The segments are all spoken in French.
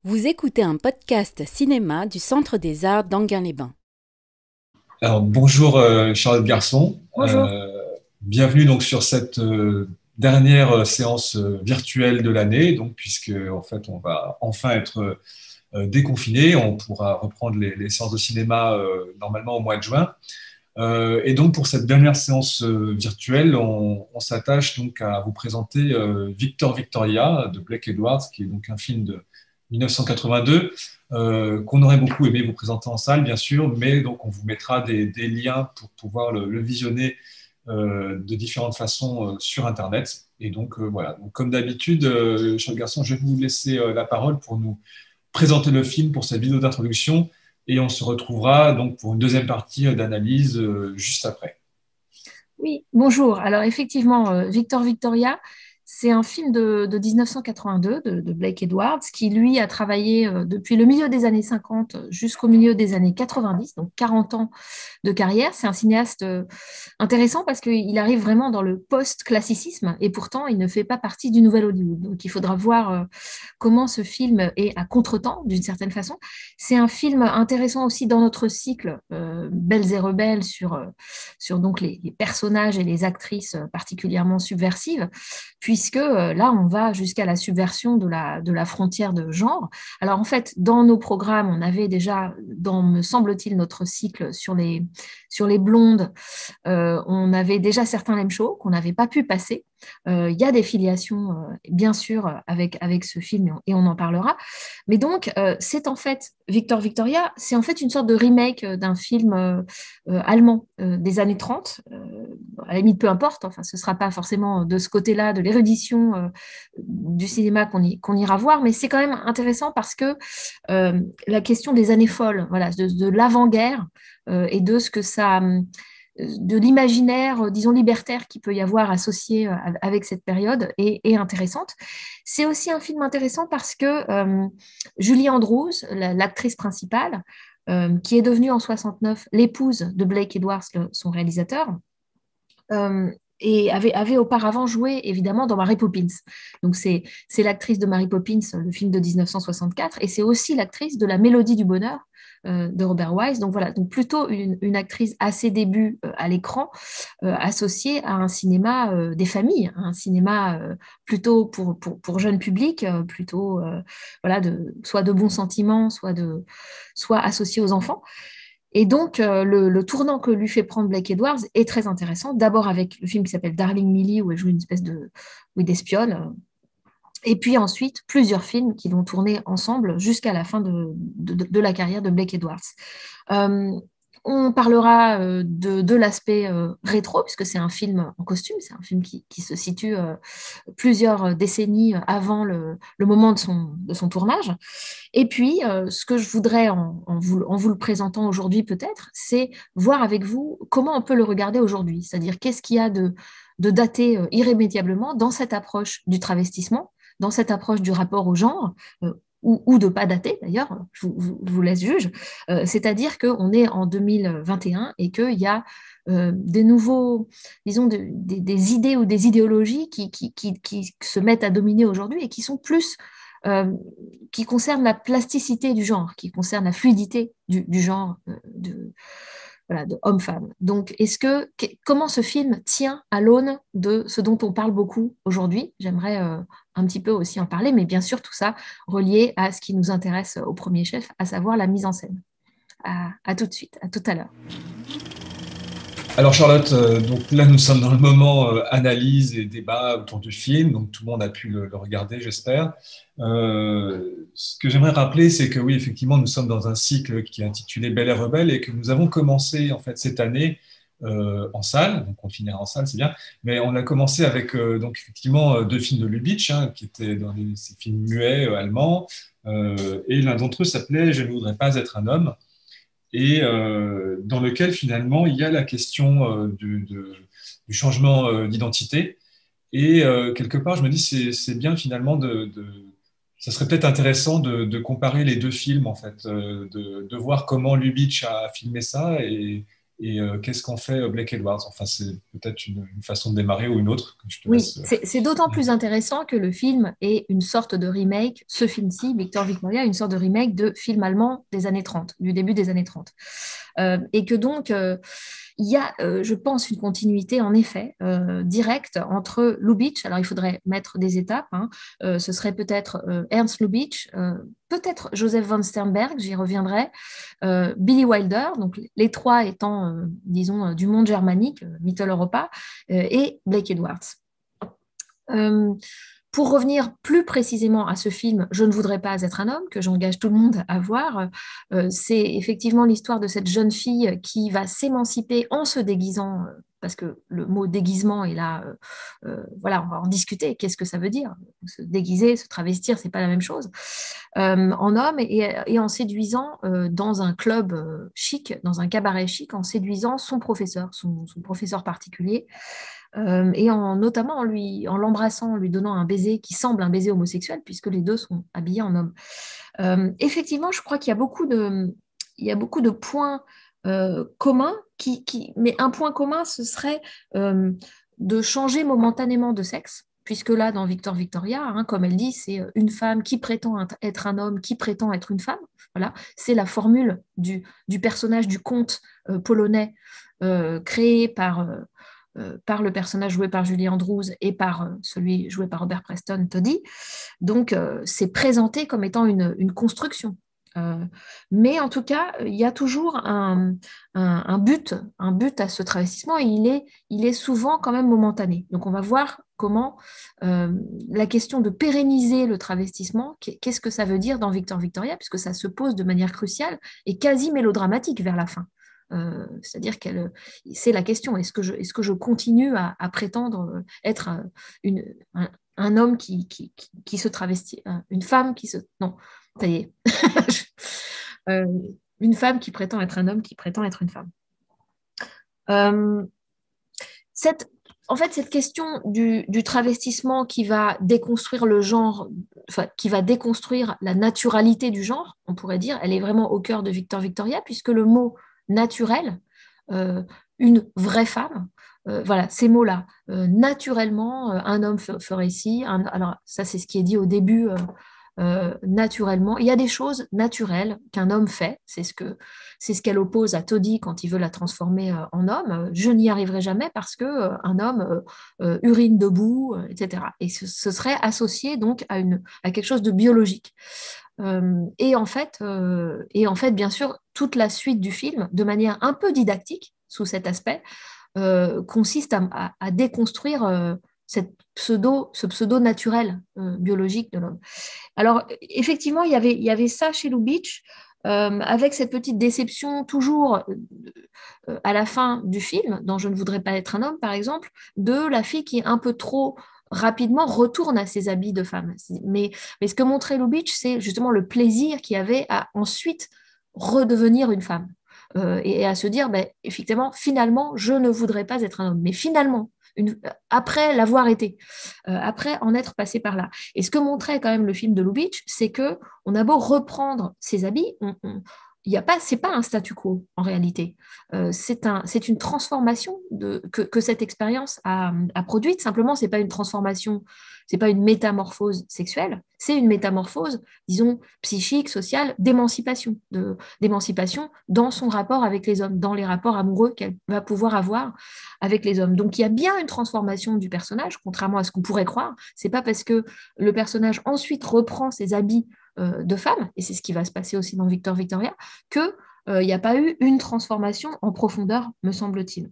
Vous écoutez un podcast cinéma du Centre des Arts d'Anguin-les-Bains. Alors, bonjour Charlotte Garçon. Bonjour. Bienvenue donc sur cette dernière séance virtuelle de l'année, donc puisque en fait on va enfin être déconfiné, on pourra reprendre les séances de cinéma normalement au mois de juin. Et donc pour cette dernière séance virtuelle, on s'attache donc à vous présenter Victor Victoria de Blake Edwards, qui est donc un film de 1982 qu'on aurait beaucoup aimé vous présenter en salle, bien sûr, mais donc on vous mettra des liens pour pouvoir le visionner de différentes façons sur Internet. Et donc voilà, donc, comme d'habitude, cher garçon, je vais vous laisser la parole pour nous présenter le film pour cette vidéo d'introduction et on se retrouvera donc pour une deuxième partie d'analyse juste après. Oui, bonjour. Alors effectivement, Victor Victoria, c'est un film de 1982 de Blake Edwards qui, lui, a travaillé depuis le milieu des années 50 jusqu'au milieu des années 90, donc 40 ans de carrière. C'est un cinéaste intéressant parce qu'il arrive vraiment dans le post-classicisme et pourtant il ne fait pas partie du nouvel Hollywood. Donc il faudra voir comment ce film est à contretemps d'une certaine façon. C'est un film intéressant aussi dans notre cycle Belles et rebelles sur donc les personnages et les actrices particulièrement subversives, puisque là on va jusqu'à la subversion de la frontière de genre. Alors en fait, dans nos programmes, on avait déjà, dans, me semble-t-il, notre cycle sur les blondes, on avait déjà certains lame shows qu'on n'avait pas pu passer. Il y a des filiations, bien sûr, avec ce film, et on en parlera. Mais donc, c'est en fait, Victor Victoria, c'est en fait une sorte de remake d'un film allemand des années 30. À la limite, peu importe, enfin, ce ne sera pas forcément de ce côté-là, de l'érudition du cinéma qu'on ira voir, mais c'est quand même intéressant parce que la question des années folles, voilà, de l'avant-guerre et de ce que ça de l'imaginaire, disons, libertaire qu'il peut y avoir associé avec cette période est intéressante. C'est aussi un film intéressant parce que Julie Andrews, l'actrice principale, qui est devenue en 69 l'épouse de Blake Edwards, son réalisateur, et avait auparavant joué évidemment dans Mary Poppins. Donc c'est l'actrice de Mary Poppins, le film de 1964, et c'est aussi l'actrice de La Mélodie du bonheur de Robert Wise. Donc voilà, donc plutôt une actrice à ses débuts à l'écran, associée à un cinéma des familles, un cinéma plutôt pour jeune public, plutôt voilà, soit de bons sentiments, soit associé aux enfants. Et donc, le tournant que lui fait prendre Blake Edwards est très intéressant. D'abord avec le film qui s'appelle Darling Millie, où elle joue une espèce oui, d'espionne. Et puis ensuite, plusieurs films qui vont tourner ensemble jusqu'à la fin de la carrière de Blake Edwards. Euh, on parlera de l'aspect rétro, puisque c'est un film en costume, c'est un film qui se situe plusieurs décennies avant le moment de son tournage. Et puis, ce que je voudrais, en vous le présentant aujourd'hui peut-être, c'est voir avec vous comment on peut le regarder aujourd'hui. C'est-à-dire qu'est-ce qu'il y a de daté irrémédiablement dans cette approche du travestissement, dans cette approche du rapport au genre, ou de pas daté d'ailleurs, je vous laisse juge. C'est-à-dire qu'on est en 2021 et qu'il y a des nouveaux, disons, des idées ou des idéologies qui se mettent à dominer aujourd'hui et qui sont plus euh, qui concerne la plasticité du genre, qui concerne la fluidité du genre voilà, de homme-femme. Donc, comment ce film tient à l'aune de ce dont on parle beaucoup aujourd'hui? J'aimerais un petit peu aussi en parler, mais bien sûr, tout ça relié à ce qui nous intéresse au premier chef, à savoir la mise en scène. À tout de suite, à tout à l'heure. Alors Charlotte, donc là nous sommes dans le moment analyse et débat autour du film, donc tout le monde a pu le regarder, j'espère. Ce que j'aimerais rappeler, c'est que oui, effectivement, nous sommes dans un cycle qui est intitulé Belle et Rebelle et que nous avons commencé en fait cette année en salle, donc on finira en salle, c'est bien, mais on a commencé avec donc effectivement deux films de Lubitsch, hein, qui étaient dans ces films muets allemands, et l'un d'entre eux s'appelait Je ne voudrais pas être un homme et dans lequel finalement il y a la question du changement d'identité. Et quelque part, je me dis c'est bien finalement ça serait peut-être intéressant de comparer les deux films en fait, de voir comment Lubitsch a filmé ça Et qu'est-ce qu'en fait Blake Edwards? Enfin, c'est peut-être une façon de démarrer ou une autre que je te Oui, laisse. c'est d'autant plus intéressant que le film est une sorte de remake, ce film-ci, Victor Victoria, une sorte de remake de film allemand des années 30, du début des années 30. Et que donc, il y a, je pense, une continuité, en effet, directe entre Lubitsch, alors il faudrait mettre des étapes, hein, ce serait peut-être Ernst Lubitsch, peut-être Joseph von Sternberg, j'y reviendrai, Billy Wilder, donc les trois étant, disons, du monde germanique, Mitteleuropa, et Blake Edwards. Euh, pour revenir plus précisément à ce film, Je ne voudrais pas être un homme, que j'engage tout le monde à voir, c'est effectivement l'histoire de cette jeune fille qui va s'émanciper en se déguisant, parce que le mot déguisement est là, voilà, on va en discuter, qu'est-ce que ça veut dire? Se déguiser, se travestir, c'est pas la même chose, en homme et en séduisant dans un club chic, dans un cabaret chic, en séduisant son professeur, son professeur particulier, et notamment en l'embrassant, en lui donnant un baiser qui semble un baiser homosexuel, puisque les deux sont habillés en homme. Effectivement, je crois qu'il y a il y a beaucoup de points communs, mais un point commun, ce serait de changer momentanément de sexe, puisque là, dans Victor Victoria, hein, comme elle dit, c'est une femme qui prétend être un homme, qui prétend être une femme. Voilà, c'est la formule du personnage du conte polonais créé par le personnage joué par Julie Andrews et par celui joué par Robert Preston, Toddy. Donc, c'est présenté comme étant une construction. Euh, mais en tout cas, il y a toujours un but à ce travestissement et il est souvent quand même momentané. Donc, on va voir comment la question de pérenniser le travestissement, qu'est-ce que ça veut dire dans Victor Victoria, puisque ça se pose de manière cruciale et quasi mélodramatique vers la fin. C'est-à-dire c'est la question, est-ce que je continue à prétendre être un homme qui se travestit, une femme qui se... Non, ça y est. Euh, une femme qui prétend être un homme qui prétend être une femme. Euh, en fait, cette question du travestissement qui va déconstruire le genre, enfin, qui va déconstruire la naturalité du genre, on pourrait dire, elle est vraiment au cœur de Victor Victoria, puisque le mot naturel, une vraie femme, voilà, ces mots-là, naturellement, un homme ferait ci, alors ça c'est ce qui est dit au début, naturellement. Il y a des choses naturelles qu'un homme fait, c'est ce qu'elle oppose à Toddy quand il veut la transformer en homme. Je n'y arriverai jamais parce que un homme urine debout, etc. Et ce serait associé donc à quelque chose de biologique. Et en fait, bien sûr, toute la suite du film, de manière un peu didactique sous cet aspect, consiste à déconstruire ce pseudo naturel biologique de l'homme. Alors, effectivement, il y avait ça chez Lubitsch, avec cette petite déception toujours à la fin du film, dans Je ne voudrais pas être un homme, par exemple, de la fille qui un peu trop rapidement retourne à ses habits de femme. Mais ce que montrait Lubitsch, c'est justement le plaisir qu'il y avait à ensuite redevenir une femme. Et à se dire, ben, effectivement, finalement, je ne voudrais pas être un homme. Mais finalement, après l'avoir été, après en être passé par là. Et ce que montrait quand même le film de Lubitsch, c'est que on a beau reprendre ses habits, il y a pas, c'est pas un statu quo en réalité. C'est une transformation que cette expérience a produite. Simplement, c'est pas une transformation, c'est pas une métamorphose sexuelle, c'est une métamorphose, disons, psychique, sociale, d'émancipation dans son rapport avec les hommes, dans les rapports amoureux qu'elle va pouvoir avoir avec les hommes. Donc, il y a bien une transformation du personnage, contrairement à ce qu'on pourrait croire. C'est pas parce que le personnage ensuite reprend ses habits de femme, et c'est ce qui va se passer aussi dans Victor Victoria, qu'il n'y a pas eu une transformation en profondeur, me semble-t-il.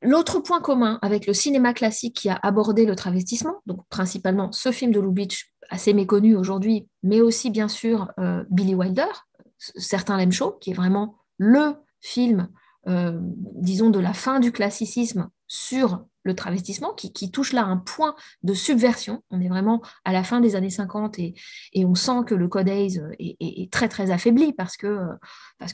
L'autre point commun avec le cinéma classique qui a abordé le travestissement, donc principalement ce film de Lubitsch, assez méconnu aujourd'hui, mais aussi bien sûr Billy Wilder, certains l'aiment chaud, qui est vraiment le film, disons, de la fin du classicisme sur le travestissement, qui touche là un point de subversion. On est vraiment à la fin des années 50 et on sent que le Code Hays est très très affaibli parce que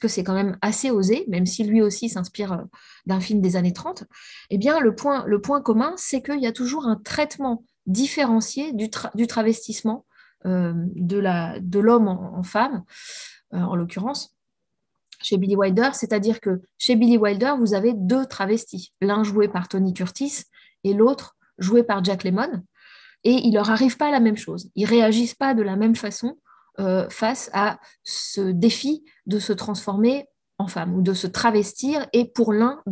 c'est quand même assez osé, même si lui aussi s'inspire d'un film des années 30. Eh bien, le point commun, c'est qu'il y a toujours un traitement différencié du travestissement de l'homme en femme, en l'occurrence. chez Billy Wilder, c'est-à-dire que chez Billy Wilder, vous avez deux travestis, l'un joué par Tony Curtis et l'autre joué par Jack Lemmon, et il leur arrive pas la même chose. Ils réagissent pas de la même façon face à ce défi de se transformer en femme ou de se travestir, et pour l'un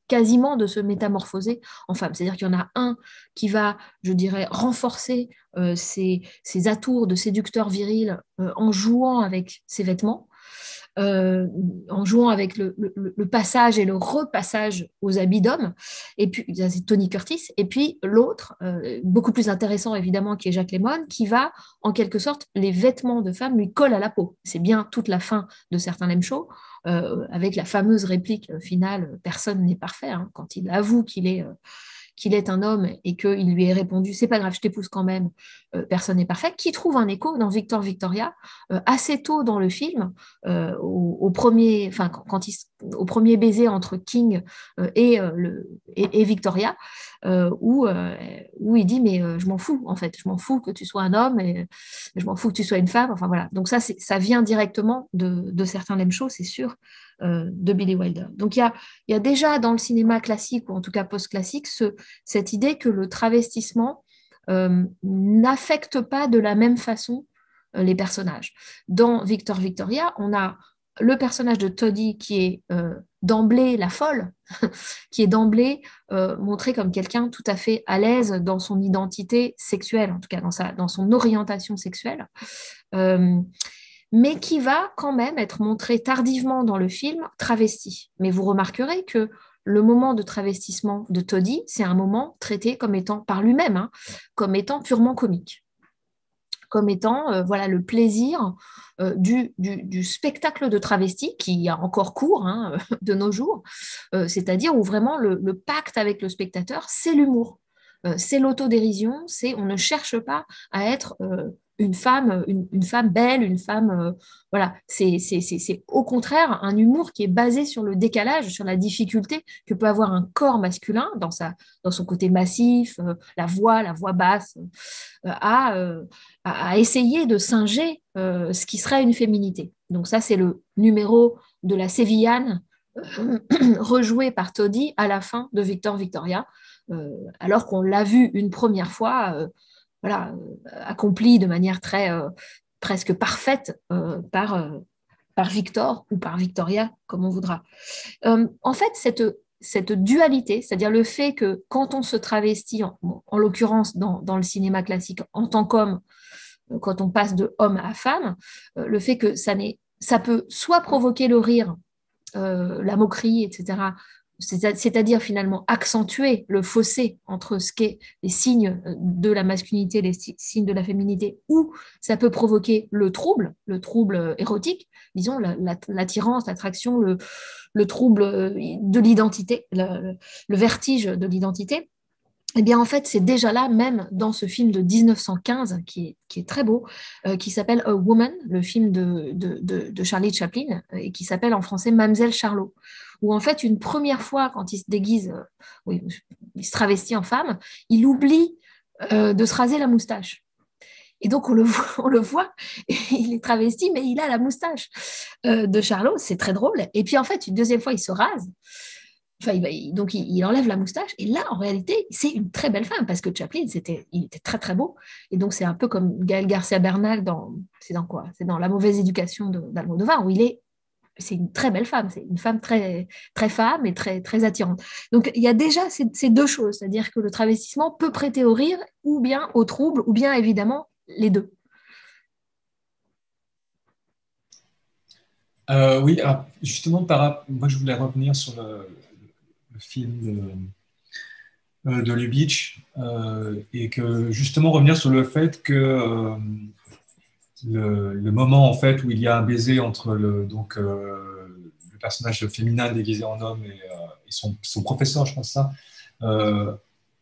quasiment de se métamorphoser en femme. C'est-à-dire qu'il y en a un qui va, je dirais, renforcer ses atours de séducteur viril en jouant avec ses vêtements, en jouant avec le passage et le repassage aux habits d'homme. Et puis, c'est Tony Curtis. Et puis, l'autre, beaucoup plus intéressant évidemment, qui est Jack Lemmon, qui va, en quelque sorte, les vêtements de femme lui collent à la peau. C'est bien toute la fin de Certains Lame Show, avec la fameuse réplique finale « Personne n'est parfait hein », quand il avoue qu'il est un homme et qu'il lui est répondu « c'est pas grave, je t'épouse quand même, personne n'est parfait », qui trouve un écho dans Victor Victoria assez tôt dans le film, au premier baiser entre King et Victoria, où il dit « mais je m'en fous en fait, je m'en fous que tu sois un homme et je m'en fous que tu sois une femme ». Enfin voilà, donc ça vient directement de Certains Lame Show, c'est sûr, de Billy Wilder. Donc il y a déjà dans le cinéma classique, ou en tout cas post-classique, cette idée que le travestissement n'affecte pas de la même façon les personnages. Dans Victor Victoria, on a le personnage de Toddy qui est d'emblée la folle, qui est d'emblée montré comme quelqu'un tout à fait à l'aise dans son identité sexuelle, en tout cas dans son orientation sexuelle, mais qui va quand même être montré tardivement dans le film travesti. Mais vous remarquerez que le moment de travestissement de Toddy, c'est un moment traité comme étant, par lui-même, hein, comme étant purement comique, comme étant voilà, le plaisir du spectacle de travesti, qui a encore cours hein, de nos jours, c'est-à-dire où vraiment le pacte avec le spectateur, c'est l'humour. C'est l'autodérision, on ne cherche pas à être une femme belle, une femme voilà, c'est au contraire un humour qui est basé sur le décalage, sur la difficulté que peut avoir un corps masculin dans son côté massif, la voix basse, à essayer de singer ce qui serait une féminité. Donc ça, c'est le numéro de la Sévillane rejoué par Toddy à la fin de Victor Victoria, alors qu'on l'a vu une première fois voilà, accompli de manière très presque parfaite par Victor ou par Victoria, comme on voudra. En fait, cette dualité, c'est-à-dire le fait que quand on se travestit, en l'occurrence dans le cinéma classique, en tant qu'homme, quand on passe de homme à femme, le fait que ça peut soit provoquer le rire, la moquerie, etc., c'est-à-dire finalement accentuer le fossé entre ce qu'est les signes de la masculinité, les signes de la féminité, ou ça peut provoquer le trouble érotique, disons l'attirance, l'attraction, le trouble de l'identité, le vertige de l'identité. Eh bien, en fait, c'est déjà là, même dans ce film de 1915, qui est très beau, qui s'appelle A Woman, le film de Charlie Chaplin, et qui s'appelle en français Mademoiselle Charlot, où en fait, une première fois, quand il se déguise, oui, il se travestit en femme, il oublie de se raser la moustache. Et donc, on le voit, il est travesti, mais il a la moustache de Charlot, c'est très drôle. Et puis, en fait, une deuxième fois, il se rase. Enfin, donc, il enlève la moustache. Et là, en réalité, c'est une très belle femme parce que Chaplin, il était très, très beau. Et donc, c'est un peu comme Gaël Garcia Bernal c'est dans quoi? C'est dans La mauvaise éducation d'Almodovar, où c'est une très belle femme. C'est une femme très, très femme et très, très attirante. Donc, il y a déjà ces deux choses. C'est-à-dire que le travestissement peut prêter au rire ou bien au trouble ou bien, évidemment, les deux. Oui, alors justement, moi je voulais revenir sur le film de Lubitsch et que justement revenir sur le fait que le moment en fait où il y a un baiser entre le personnage féminin déguisé en homme et son professeur, je pense ça.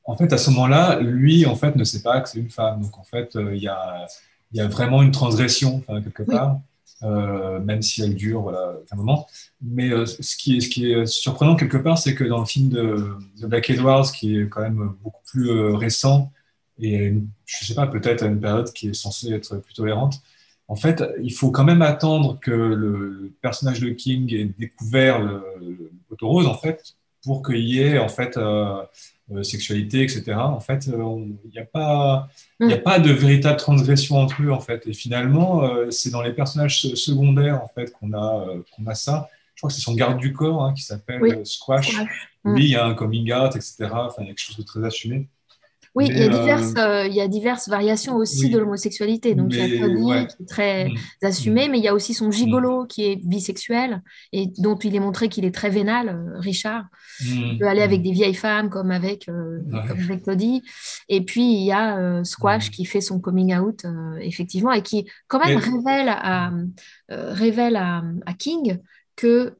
En fait, à ce moment-là, lui en fait ne sait pas que c'est une femme. Donc en fait, il y a vraiment une transgression enfin, quelque part. Même si elle dure voilà, un moment. Mais ce qui est surprenant quelque part, c'est que dans le film de Blake Edwards, qui est quand même beaucoup plus récent, et je ne sais pas, peut-être à une période qui est censée être plus tolérante, en fait, il faut quand même attendre que le personnage de King ait découvert le poteau rose, en fait, pour qu'il y ait, en fait, sexualité, etc. En fait, il y a Mm. pas de véritable transgression entre eux, en fait. Et finalement, c'est dans les personnages secondaires, en fait, qu'on a ça. Je crois que c'est son garde du corps, hein, qui s'appelle Oui, Squash. Squash. Mm. Lui, il y a un coming out, etc. Enfin, il y a quelque chose de très assumé. Oui, Mais il y a diverses variations aussi de oui, l'homosexualité. Donc, il y a mais Tony ouais. qui est très Mm, assumé, mm, mais il y a aussi son mm, gigolo qui est bisexuel et dont il est montré qu'il est très vénal, Richard. Il peut mm, aller avec mm. des vieilles femmes Ouais. comme avec Toddy. Et puis, il y a Squash Mm. qui fait son coming out, effectivement, et qui quand même Mais révèle à King que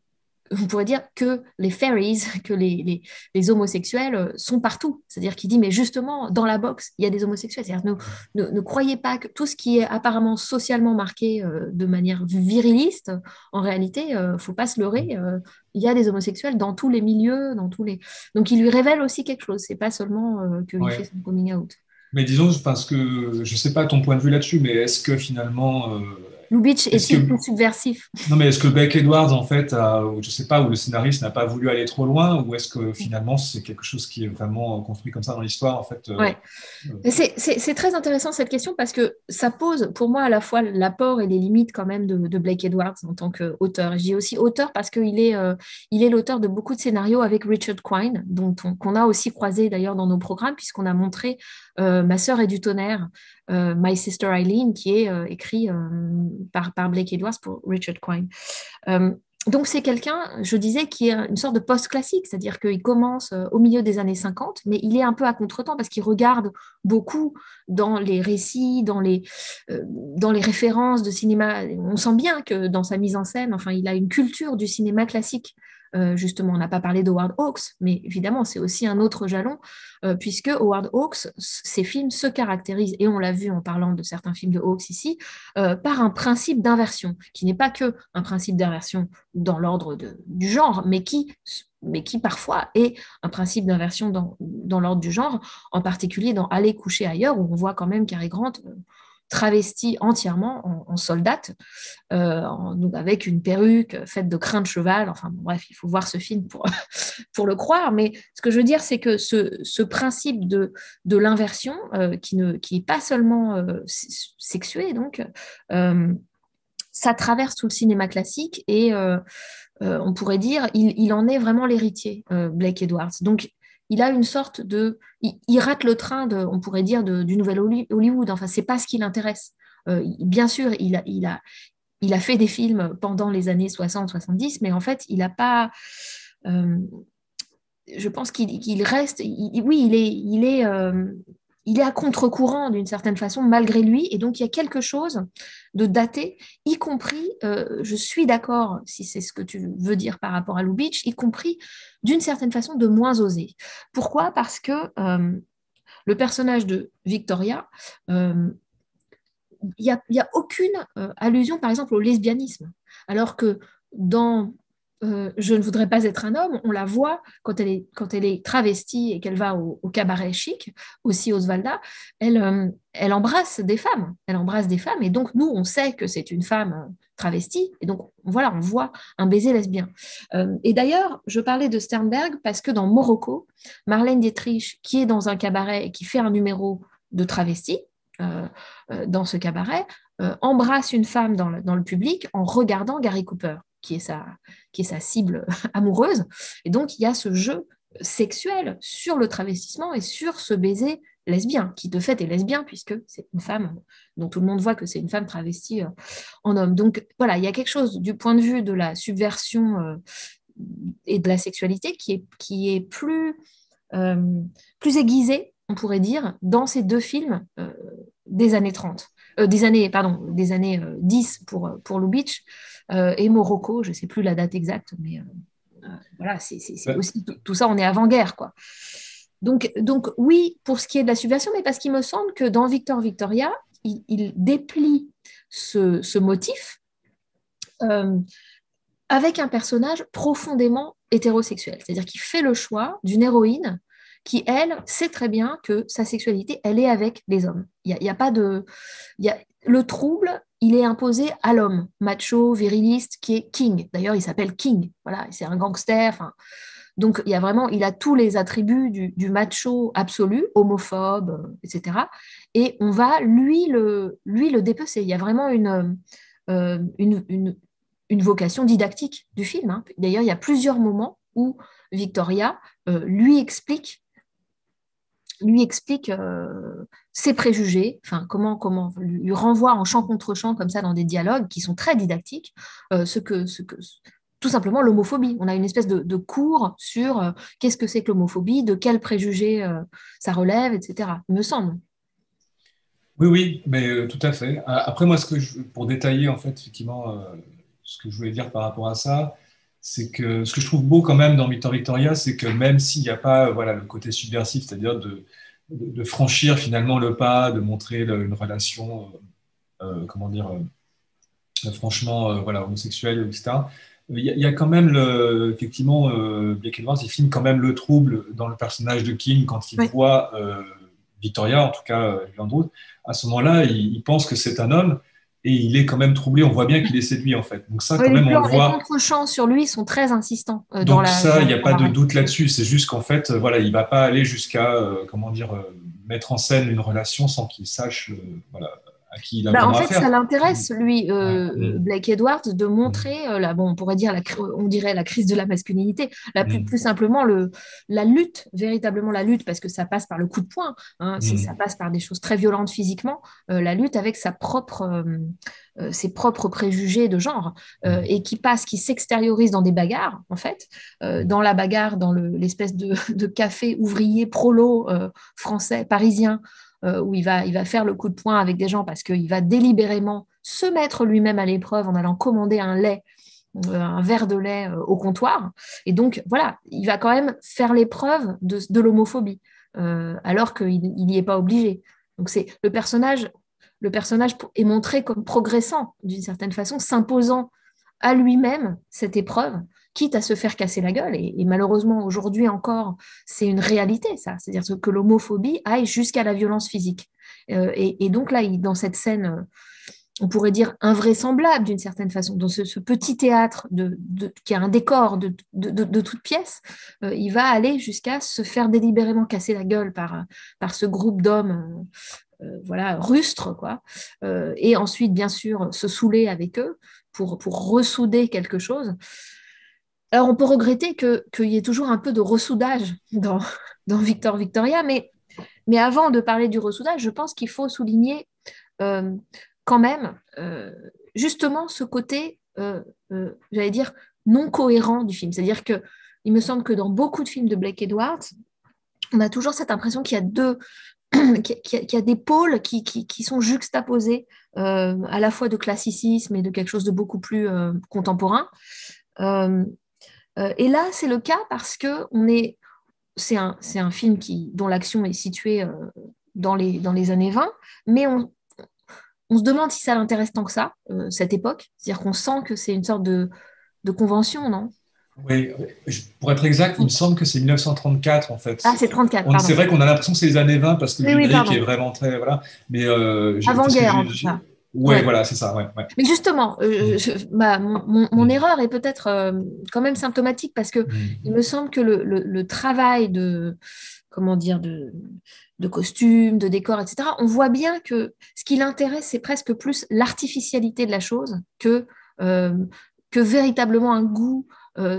on pourrait dire que les fairies, que les homosexuels sont partout. C'est-à-dire qu'il dit, mais justement, dans la boxe, il y a des homosexuels. C'est-à-dire, ne croyez pas que tout ce qui est apparemment socialement marqué de manière viriliste, en réalité, il ne faut pas se leurrer. Il y a des homosexuels dans tous les milieux, dans tous les... Donc, il lui révèle aussi quelque chose. C'est pas seulement qu'il fait ouais. son coming out. Mais disons, parce que je sais pas ton point de vue là-dessus, mais est-ce que finalement, Lubitsch est-ce que est-il plus subversif? non, mais est-ce que Beck Edwards, en fait, ou je sais pas, ou le scénariste n'a pas voulu aller trop loin, ou est-ce que finalement c'est quelque chose qui est vraiment construit comme ça dans l'histoire, en fait, Ouais. C'est très intéressant cette question parce que ça pose pour moi à la fois l'apport et les limites quand même de Blake Edwards en tant qu'auteur. Et je dis aussi auteur parce il est l'auteur de beaucoup de scénarios avec Richard Quine, qu'on a aussi croisé d'ailleurs dans nos programmes puisqu'on a montré Ma sœur est du tonnerre, My Sister Eileen, qui est écrit par Blake Edwards pour Richard Quine. Euh, donc c'est quelqu'un, je disais, qui est une sorte de post-classique, c'est-à-dire qu'il commence au milieu des années 50, mais il est un peu à contre-temps parce qu'il regarde beaucoup dans les récits, dans les références de cinéma. On sent bien que dans sa mise en scène, enfin, il a une culture du cinéma classique. Justement, on n'a pas parlé d'Howard Hawks, mais évidemment, c'est aussi un autre jalon, puisque Howard Hawks, ses films se caractérisent, et on l'a vu en parlant de certains films de Hawks ici, par un principe d'inversion, qui n'est pas que un principe d'inversion dans l'ordre du genre, mais qui parfois est un principe d'inversion dans l'ordre du genre, en particulier dans Aller coucher ailleurs, où on voit quand même Cary Grant travesti entièrement en soldate, donc avec une perruque faite de crins de cheval. Enfin bon, bref, il faut voir ce film pour le croire. Mais ce que je veux dire, c'est que ce principe de l'inversion, qui n'est pas seulement sexué, donc, ça traverse tout le cinéma classique et on pourrait dire, il en est vraiment l'héritier, Blake Edwards. Donc, il a une sorte de... Il rate le train, on pourrait dire, du nouvel Hollywood. Enfin, c'est pas ce qui l'intéresse. Bien sûr, il a fait des films pendant les années 60-70, mais en fait, il n'a pas... euh, je pense qu'il reste... Oui, il est à contre-courant d'une certaine façon, malgré lui. Et donc, il y a quelque chose de daté, y compris, je suis d'accord, si c'est ce que tu veux dire par rapport à Lubitsch, y compris d'une certaine façon de moins osé. Pourquoi? Parce que le personnage de Victoria, il y a aucune allusion, par exemple, au lesbianisme. Alors que dans Je ne voudrais pas être un homme, on la voit quand elle est travestie et qu'elle va au cabaret chic, aussi Osvalda, elle embrasse des femmes. Elle embrasse des femmes. Et donc, nous, on sait que c'est une femme travestie. Et donc, voilà, on voit un baiser lesbien. Et d'ailleurs, je parlais de Sternberg parce que dans Morocco, Marlène Dietrich, qui est dans un cabaret et qui fait un numéro de travesti, dans ce cabaret, embrasse une femme dans le public en regardant Gary Cooper, qui est sa cible amoureuse. Et donc, il y a ce jeu sexuel sur le travestissement et sur ce baiser lesbien, qui de fait est lesbien, puisque c'est une femme dont tout le monde voit que c'est une femme travestie en homme. Donc, voilà, il y a quelque chose du point de vue de la subversion et de la sexualité qui est plus aiguisé, on pourrait dire, dans ces deux films des années 30. Des années 10 pour Lubitsch et Morocco, je ne sais plus la date exacte, mais voilà, c'est aussi tout ça, on est avant-guerre, quoi. Donc, oui, pour ce qui est de la subversion, mais parce qu'il me semble que dans Victor Victoria, il déplie ce motif euh, avec un personnage profondément hétérosexuel. C'est-à-dire qu'il fait le choix d'une héroïne qui, elle, sait très bien que sa sexualité, elle est avec les hommes. Il y a pas de... le trouble, il est imposé à l'homme, macho, viriliste, qui est King. D'ailleurs, il s'appelle King. Voilà, c'est un gangster. Donc, il a tous les attributs du macho absolu, homophobe, etc. Et on va lui le dépecer. Il y a vraiment une vocation didactique du film, hein. D'ailleurs, il y a plusieurs moments où Victoria lui explique ses préjugés, enfin comment lui renvoie en chant contre chant comme ça dans des dialogues qui sont très didactiques, tout simplement l'homophobie. On a une espèce de cours sur qu'est-ce que c'est que l'homophobie, de quels préjugés ça relève, etc. Il me semble. Oui, oui, mais tout à fait. Après, moi, pour détailler, en fait, effectivement, ce que je voulais dire par rapport à ça, c'est que ce que je trouve beau quand même dans Victor Victoria, c'est que même s'il n'y a pas voilà, le côté subversif, c'est-à-dire de franchir finalement le pas, de montrer une relation, comment dire, franchement, voilà, homosexuelle, etc., il y a quand même, effectivement, Blake Edwards, il filme quand même le trouble dans le personnage de King quand il Oui. voit Victoria, en tout cas Andrews. À ce moment-là, il pense que c'est un homme et il est quand même troublé. On voit bien qu'il est séduit, en fait. Donc ça, Oui, quand même, on le les voit. contre-champs sur lui sont très insistants Donc ça, il n'y a dans pas la de doute récit. là-dessus. C'est juste qu'en fait, voilà, il va pas aller jusqu'à, comment dire, mettre en scène une relation sans qu'il sache, voilà, à qui il a En vraiment fait, ça affaire. l'intéresse, lui, Ouais. Mm. Blake Edwards, de Mm. montrer, on pourrait dire, on dirait la crise de la masculinité, plus Mm. simplement la lutte, véritablement la lutte, parce que ça passe par le coup de poing, hein, ça Mm. passe par des choses très violentes physiquement, la lutte avec ses propres préjugés de genre, Mm. et qui s'extériorise dans des bagarres, en fait, dans la bagarre, dans l'espèce de café ouvrier prolo français, parisien, où il va faire le coup de poing avec des gens parce qu'il va délibérément se mettre lui-même à l'épreuve en allant commander un verre de lait au comptoir. Et donc, voilà, il va quand même faire l'épreuve de l'homophobie, alors qu'il n'y est pas obligé. Donc, le personnage est montré comme progressant d'une certaine façon, s'imposant à lui-même cette épreuve, quitte à se faire casser la gueule. Et malheureusement, aujourd'hui encore, c'est une réalité, ça. C'est-à-dire que l'homophobie aille jusqu'à la violence physique. Et donc là, dans cette scène, on pourrait dire invraisemblable d'une certaine façon, dans ce petit théâtre qui a un décor de toute pièce, il va aller jusqu'à se faire délibérément casser la gueule par ce groupe d'hommes voilà, rustres, quoi. Et ensuite, bien sûr, se saouler avec eux pour ressouder quelque chose. Alors, on peut regretter qu'il y ait toujours un peu de ressoudage dans Victor Victoria, mais avant de parler du ressoudage, je pense qu'il faut souligner euh, quand même justement ce côté, j'allais dire, non cohérent du film. C'est-à-dire que il me semble que dans beaucoup de films de Blake Edwards, on a toujours cette impression qu'il y a qu'il y a des pôles qui sont juxtaposés, à la fois de classicisme et de quelque chose de beaucoup plus contemporain. Euh, et là, c'est le cas parce que c'est un film dont l'action est située dans les années 20, mais on se demande si ça l'intéresse tant que ça, cette époque. C'est-à-dire qu'on sent que c'est une sorte de convention, non? Oui, pour être exact, il me semble que c'est 1934 en Ah, fait. c'est 34, C'est pardon. vrai qu'on a l'impression que c'est les années 20 parce que le Oui, oui, générique est pardon. vraiment très voilà. Mais parce que Avant-guerre, en tout cas. ouais, Ouais. voilà, c'est ça. Ouais, ouais. Mais justement, Mm. mon Mm. erreur est peut-être quand même symptomatique parce que il Mm. me semble que le travail comment dire, de costume, de décor, etc., on voit bien que ce qui l'intéresse, c'est presque plus l'artificialité de la chose euh, que véritablement un goût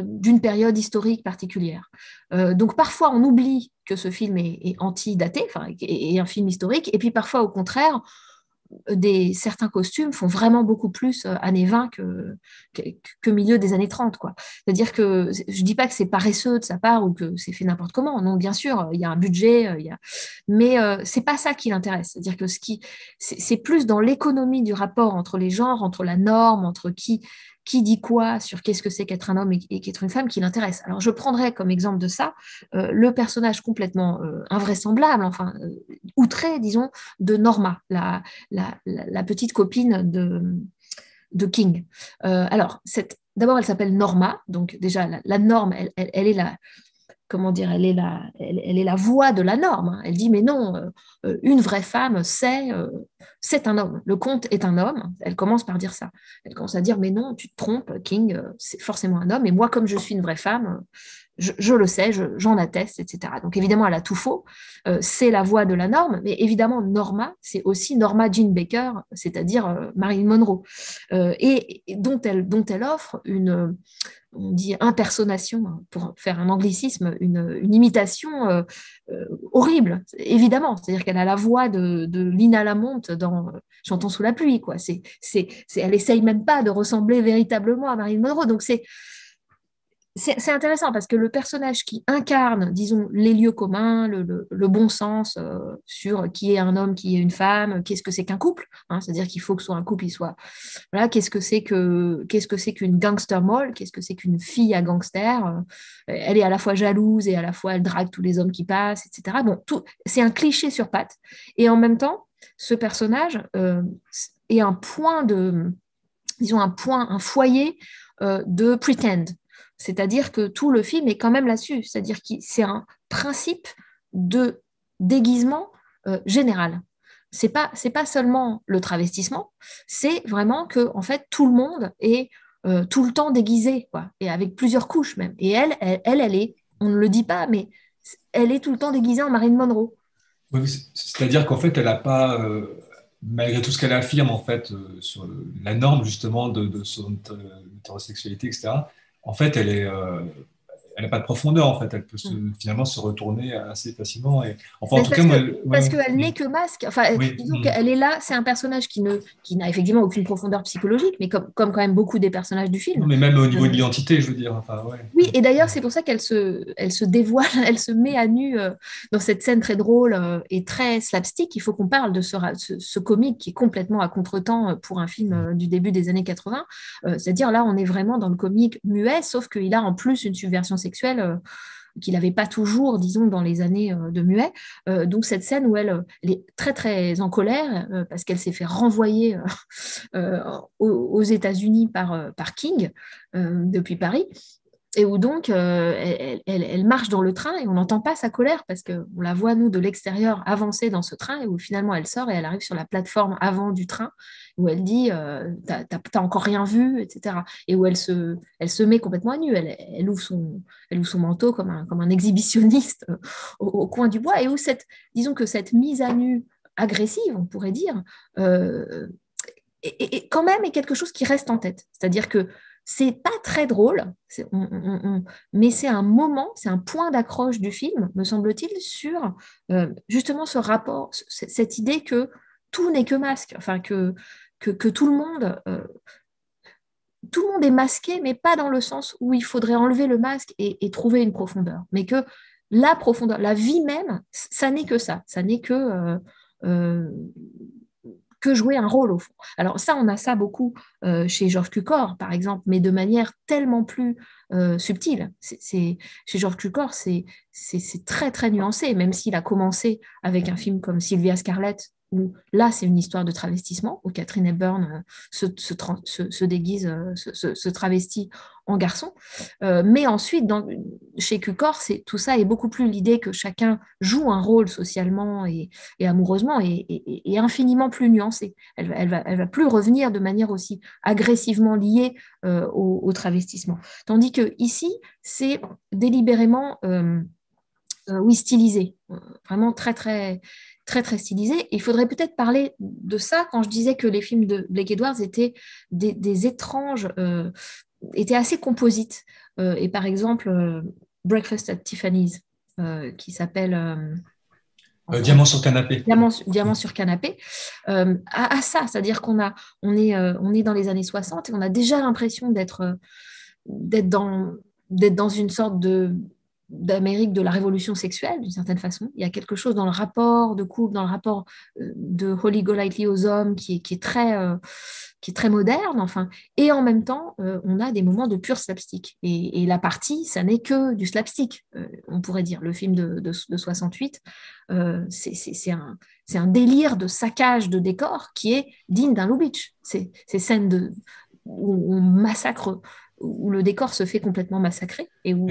d'une période historique particulière. Donc parfois, on oublie que ce film est anti-daté, enfin, est un film historique, et puis parfois, au contraire, certains costumes font vraiment beaucoup plus années 20 que milieu des années 30, quoi. C'est-à-dire que je dis pas que c'est paresseux de sa part ou que c'est fait n'importe comment. Non, bien sûr, il y a un budget, mais c'est pas ça qui l'intéresse. C'est-à-dire que c'est plus dans l'économie du rapport entre les genres, entre la norme, entre qui dit quoi sur qu'est-ce que c'est qu'être un homme et qu'être une femme qui l'intéresse. Alors je prendrais comme exemple de ça le personnage complètement invraisemblable, enfin outré, disons, de Norma, la petite copine de King. Alors, d'abord, elle s'appelle Norma, donc déjà, la norme, elle est comment dire, elle est la voix de la norme, hein. Elle dit, mais non, une vraie femme, c'est un homme. Le comte est un homme. Elle commence par dire ça. Elle commence à dire, mais non, tu te trompes, King, c'est forcément un homme. Et moi, comme je suis une vraie femme, je le sais, j'en atteste, etc. Donc évidemment, elle a tout faux. C'est la voix de la norme, mais évidemment, Norma, c'est aussi Norma Jean Baker, c'est-à-dire Marilyn Monroe, et dont elle offre on dit impersonnation, hein, pour faire un anglicisme, une imitation horrible, évidemment. C'est-à-dire qu'elle a la voix de Lina Lamont dans Chantons sous la pluie, quoi. Elle essaye même pas de ressembler véritablement à Marilyn Monroe. Donc c'est intéressant parce que le personnage qui incarne, disons, les lieux communs, le bon sens sur qui est un homme, qui est une femme, qu'est-ce que c'est qu'un couple, hein, c'est-à-dire qu'il faut que ce soit un couple, voilà, qu'est-ce que c'est qu'une gangster molle, qu'est-ce que c'est qu'une fille à gangster, elle est à la fois jalouse et à la fois elle drague tous les hommes qui passent, etc. Bon, c'est un cliché sur pattes. Et en même temps, ce personnage est un point disons, un foyer de pretend. C'est-à-dire que tout le film est quand même là-dessus. C'est-à-dire que c'est un principe de déguisement général. C'est pas seulement le travestissement, c'est vraiment que en fait tout le monde est tout le temps déguisé, quoi, et avec plusieurs couches même. Et elle est, on ne le dit pas, mais elle est tout le temps déguisée en Marilyn Monroe. Oui, c'est-à-dire qu'en fait, elle n'a pas, malgré tout ce qu'elle affirme en fait sur la norme justement de son hétérosexualité, etc. En fait, elle n'a pas de profondeur en fait. Elle peut finalement se retourner assez facilement. Et enfin, en tout cas, moi, parce qu'elle n'est que masque. Enfin, oui, disons qu'elle est là. C'est un personnage qui n'a effectivement aucune profondeur psychologique, mais comme quand même beaucoup des personnages du non, film. mais même au niveau de l'identité, je veux dire. Enfin, ouais. Oui, et d'ailleurs, c'est pour ça qu'elle se dévoile, elle se met à nu dans cette scène très drôle et très slapstick. Il faut qu'on parle de ce comique qui est complètement à contretemps pour un film du début des années 80. C'est-à-dire là, on est vraiment dans le comique muet, sauf qu'il a en plus une subversion sexuelle qu'il n'avait pas toujours, disons, dans les années de muet. Donc cette scène où elle est très, très en colère parce qu'elle s'est fait renvoyer aux États-Unis par King depuis Paris. Et où donc elle marche dans le train et on n'entend pas sa colère parce qu'on la voit, nous, de l'extérieur avancer dans ce train et où finalement elle sort et elle arrive sur la plateforme avant du train où elle dit t'as encore rien vu, etc. Et où elle se met complètement à nu. Elle ouvre son manteau comme un exhibitionniste au coin du bois et où disons que cette mise à nu agressive, on pourrait dire, et quand même est quelque chose qui reste en tête. C'est-à-dire que c'est pas très drôle, mais c'est un moment, c'est un point d'accroche du film, me semble-t-il, sur justement ce rapport, cette idée que tout n'est que masque, enfin que tout le monde est masqué, mais pas dans le sens où il faudrait enlever le masque et trouver une profondeur, mais que la profondeur, la vie même, ça n'est que ça n'est que jouer un rôle au fond. Alors ça, on a ça beaucoup chez George Cukor, par exemple, mais de manière tellement plus subtile. Chez George Cukor, c'est très, très nuancé, même s'il a commencé avec un film comme Sylvia Scarlett, où là, c'est une histoire de travestissement, où Katharine Hepburn se déguise, se travestit en garçon. Mais ensuite, chez Cukor, tout ça est beaucoup plus l'idée que chacun joue un rôle socialement et amoureusement et infiniment plus nuancé. Elle va plus revenir de manière aussi agressivement liée au travestissement. Tandis que ici, c'est délibérément oui, stylisé, vraiment très, très, très, très stylisé. Et il faudrait peut-être parler de ça quand je disais que les films de Blake Edwards étaient des étranges, étaient assez composites. Et par exemple, Breakfast at Tiffany's, qui s'appelle Diamant sur canapé. Diamant sur canapé, à ça, c'est-à-dire on est dans les années 60 et on a déjà l'impression d'être dans une sorte d'Amérique de la révolution sexuelle, d'une certaine façon. Il y a quelque chose dans le rapport de couple, dans le rapport de Holly Golightly aux hommes qui est très moderne, enfin. Et en même temps, on a des moments de pur slapstick. Et la partie, ça n'est que du slapstick, on pourrait dire. Le film de 68, c'est un délire de saccage de décor qui est digne d'un Lubitsch. Ces scènes où on massacre, où le décor se fait complètement massacrer et où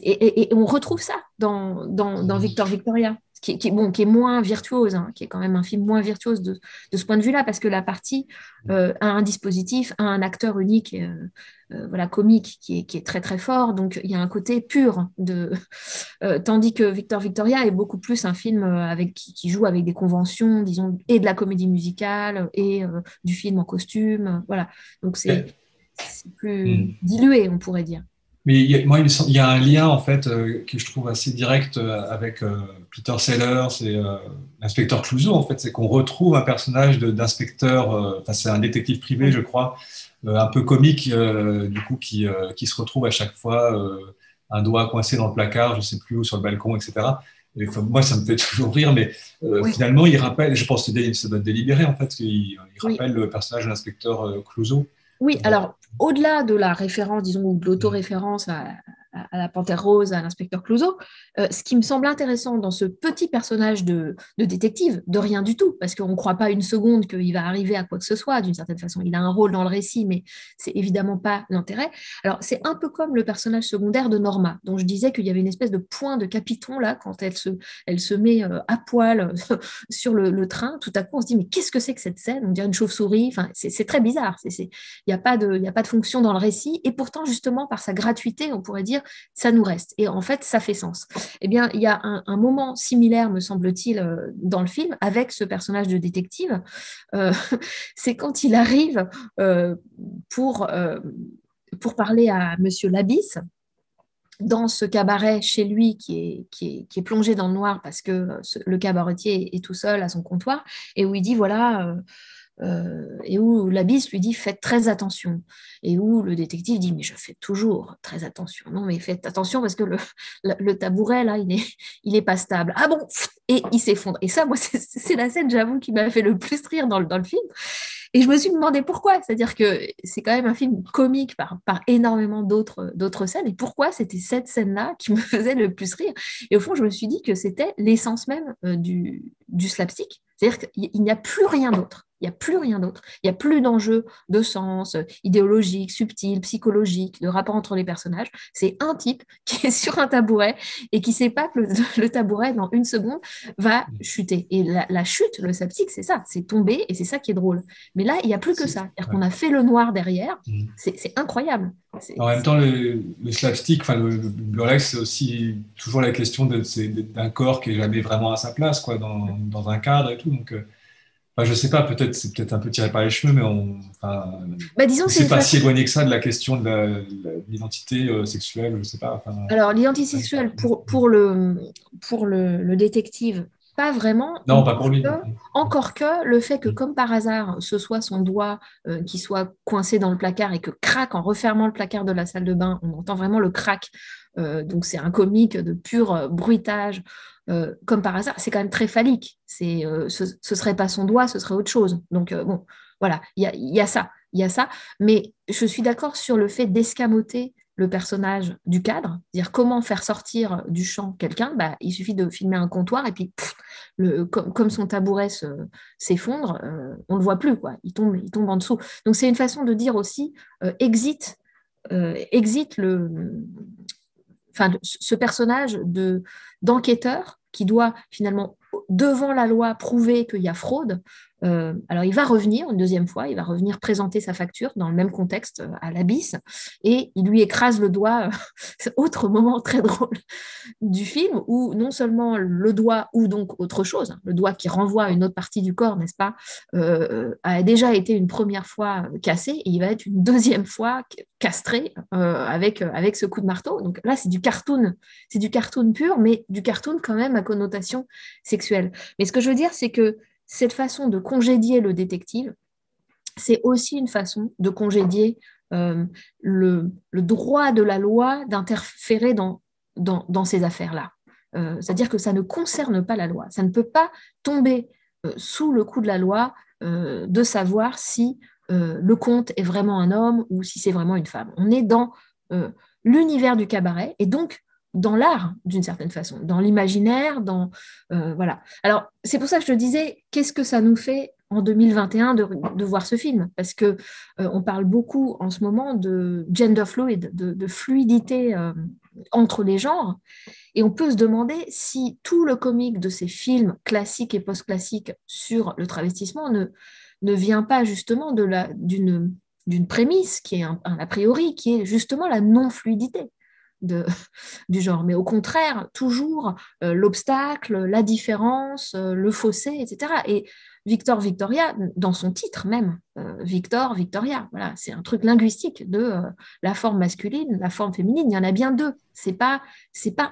Et on retrouve ça dans Victor Victoria, bon, qui est moins virtuose, hein, qui est quand même un film moins virtuose de ce point de vue-là, parce que la partie a un dispositif, a un acteur unique, voilà, comique, qui est très très fort. Donc il y a un côté pur tandis que Victor Victoria est beaucoup plus un film qui joue avec des conventions, disons, et de la comédie musicale et du film en costume, voilà. Donc c'est plus dilué, on pourrait dire. Mais moi, il y a un lien en fait que je trouve assez direct avec Peter Sellers et l'inspecteur Clouseau. En fait, c'est qu'on retrouve un personnage d'inspecteur. Enfin, c'est un détective privé, je crois, un peu comique, du coup, qui se retrouve à chaque fois un doigt coincé dans le placard, je sais plus où, sur le balcon, etc. Et, enfin, moi, ça me fait toujours rire, mais Oui. finalement, il rappelle. Je pense que ça doit être délibéré en fait, il Oui. rappelle le personnage de l'inspecteur Clouseau. Oui, alors au-delà de la référence, disons, ou de l'autoréférence à la Panthère Rose, à l'inspecteur Clouseau, ce qui me semble intéressant dans ce petit personnage de détective, de rien du tout, parce qu'on ne croit pas une seconde qu'il va arriver à quoi que ce soit, d'une certaine façon. Il a un rôle dans le récit, mais c'est évidemment pas l'intérêt. Alors, c'est un peu comme le personnage secondaire de Norma, dont je disais qu'il y avait une espèce de point de capiton, là, quand elle se met à poil sur le train. Tout à coup, on se dit, mais qu'est-ce que c'est que cette scène? On dirait une chauve-souris. Enfin, c'est très bizarre. Il n'y a pas de fonction dans le récit, et pourtant, justement, par sa gratuité, on pourrait dire, ça nous reste. Et en fait, ça fait sens. Eh bien, il y a un moment similaire, me semble-t-il, dans le film, avec ce personnage de détective. Euh, c'est quand il arrive pour parler à Monsieur Labisse, dans ce cabaret chez lui qui est plongé dans le noir parce que le cabaretier est tout seul à son comptoir, et où il dit, voilà... et où l'abysse lui dit faites très attention, et où le détective dit mais je fais toujours très attention. Non mais faites attention parce que le tabouret là il est pas stable. Ah bon, et il s'effondre. Et ça, moi, c'est la scène, j'avoue, qui m'a fait le plus rire dans le film. Et je me suis demandé pourquoi. C'est-à-dire que c'est quand même un film comique par énormément d'autres scènes. Et pourquoi c'était cette scène-là qui me faisait le plus rire? Et au fond, je me suis dit que c'était l'essence même du slapstick. C'est-à-dire qu'il n'y a plus rien d'autre. Il n'y a plus rien d'autre. Il n'y a plus d'enjeu de sens idéologique, subtil, psychologique, de rapport entre les personnages. C'est un type qui est sur un tabouret et qui ne sait pas que le tabouret, dans une seconde, va chuter. Et la chute, le slapstick, c'est ça. C'est tomber, et c'est ça qui est drôle. Mais là, il n'y a plus que ça. C'est-à-dire qu'on a fait le noir derrière. C'est incroyable. En même temps, le slapstick, enfin, le burlesque, c'est aussi toujours la question d'un corps qui est jamais vraiment à sa place, quoi, dans un cadre et tout. Donc, enfin, je sais pas, c'est peut-être un peu tiré par les cheveux, mais enfin, disons c'est pas si éloigné que ça de la question de l'identité sexuelle, je sais pas. Enfin, alors, l'identité sexuelle pour le détective, pas vraiment. non, pas pour lui. Encore que le fait que, comme par hasard, ce soit son doigt qui soit coincé dans le placard et que craque en refermant le placard de la salle de bain, on entend vraiment le crack. Donc, c'est un comique de pur bruitage. Comme par hasard, c'est quand même très phallique. Ce serait pas son doigt, ce serait autre chose. Donc, bon, voilà, il y a ça. Il y a ça. Mais je suis d'accord sur le fait d'escamoter le personnage du cadre, c'est-à-dire comment faire sortir du champ quelqu'un. Bah, il suffit de filmer un comptoir et puis comme son tabouret s'effondre, on ne le voit plus, quoi. Il tombe en dessous. Donc c'est une façon de dire aussi exit ce personnage d'enquêteur qui doit finalement, devant la loi, prouver qu'il y a fraude. Alors, il va revenir une deuxième fois, il va revenir présenter sa facture dans le même contexte à l'abysse, et il lui écrase le doigt. Autre moment très drôle du film, où non seulement le doigt, ou donc autre chose, le doigt qui renvoie à une autre partie du corps, n'est-ce pas, a déjà été une première fois cassé, et il va être une deuxième fois castré avec ce coup de marteau. Donc là, c'est du cartoon pur, mais du cartoon quand même à connotation sexuelle. Mais ce que je veux dire, c'est que cette façon de congédier le détective, c'est aussi une façon de congédier le droit de la loi d'interférer dans ces affaires-là. C'est-à-dire que ça ne concerne pas la loi. Ça ne peut pas tomber sous le coup de la loi de savoir si le comte est vraiment un homme ou si c'est vraiment une femme. On est dans l'univers du cabaret, et donc dans l'art, d'une certaine façon, dans l'imaginaire, voilà. Alors, c'est pour ça que je te disais, qu'est-ce que ça nous fait en 2021 de voir ce film? Parce qu'on parle beaucoup en ce moment de gender fluid, de fluidité entre les genres. Et on peut se demander si tout le comique de ces films classiques et post-classiques sur le travestissement ne vient pas justement d'une prémisse qui est un a priori, qui est justement la non-fluidité du genre, mais au contraire, toujours l'obstacle, la différence, le fossé, etc. Et Victor Victoria, dans son titre même, Victor Victoria, voilà, c'est un truc linguistique de la forme masculine, la forme féminine, il y en a bien deux, c'est pas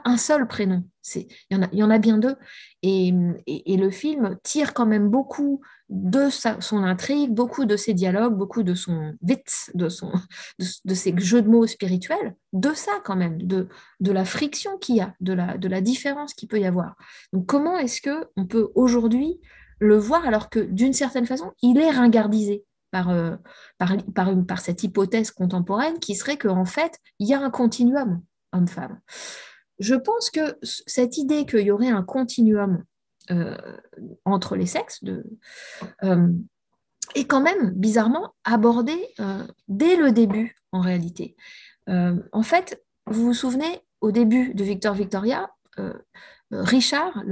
un seul prénom, il y en a bien deux, et le film tire quand même beaucoup de son intrigue, beaucoup de ses dialogues, beaucoup de son witz, de ses jeux de mots spirituels, de ça quand même, de la friction qu'il y a, de la différence qu'il peut y avoir. Donc comment est-ce qu'on peut aujourd'hui le voir alors que d'une certaine façon, il est ringardisé par cette hypothèse contemporaine qui serait qu'en fait, il y a un continuum homme-femme. Je pense que cette idée qu'il y aurait un continuum euh, entre les sexes est quand même bizarrement abordée dès le début en réalité. En fait, vous vous souvenez, au début de Victor Victoria, Richard,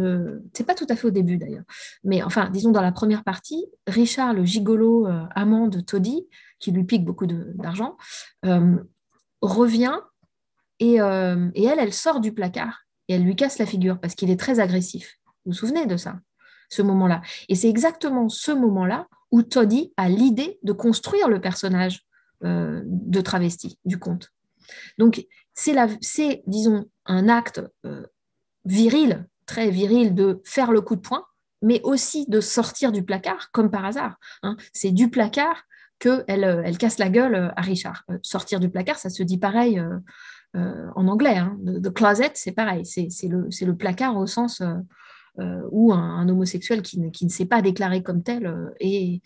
c'est pas tout à fait au début d'ailleurs, mais enfin, disons dans la première partie, Richard, le gigolo amant de Toddy, qui lui pique beaucoup d'argent, revient et elle sort du placard et elle lui casse la figure parce qu'il est très agressif. Vous vous souvenez de ça, ce moment-là? Et c'est exactement ce moment-là où Toddy a l'idée de construire le personnage de travesti du conte. Donc, c'est disons, un acte viril, très viril, de faire le coup de poing, mais aussi de sortir du placard, comme par hasard. Hein. C'est du placard qu'elle casse la gueule à Richard. Sortir du placard, ça se dit pareil en anglais. Hein. The closet, c'est pareil. C'est le placard au sens où un homosexuel qui ne s'est pas déclaré comme tel est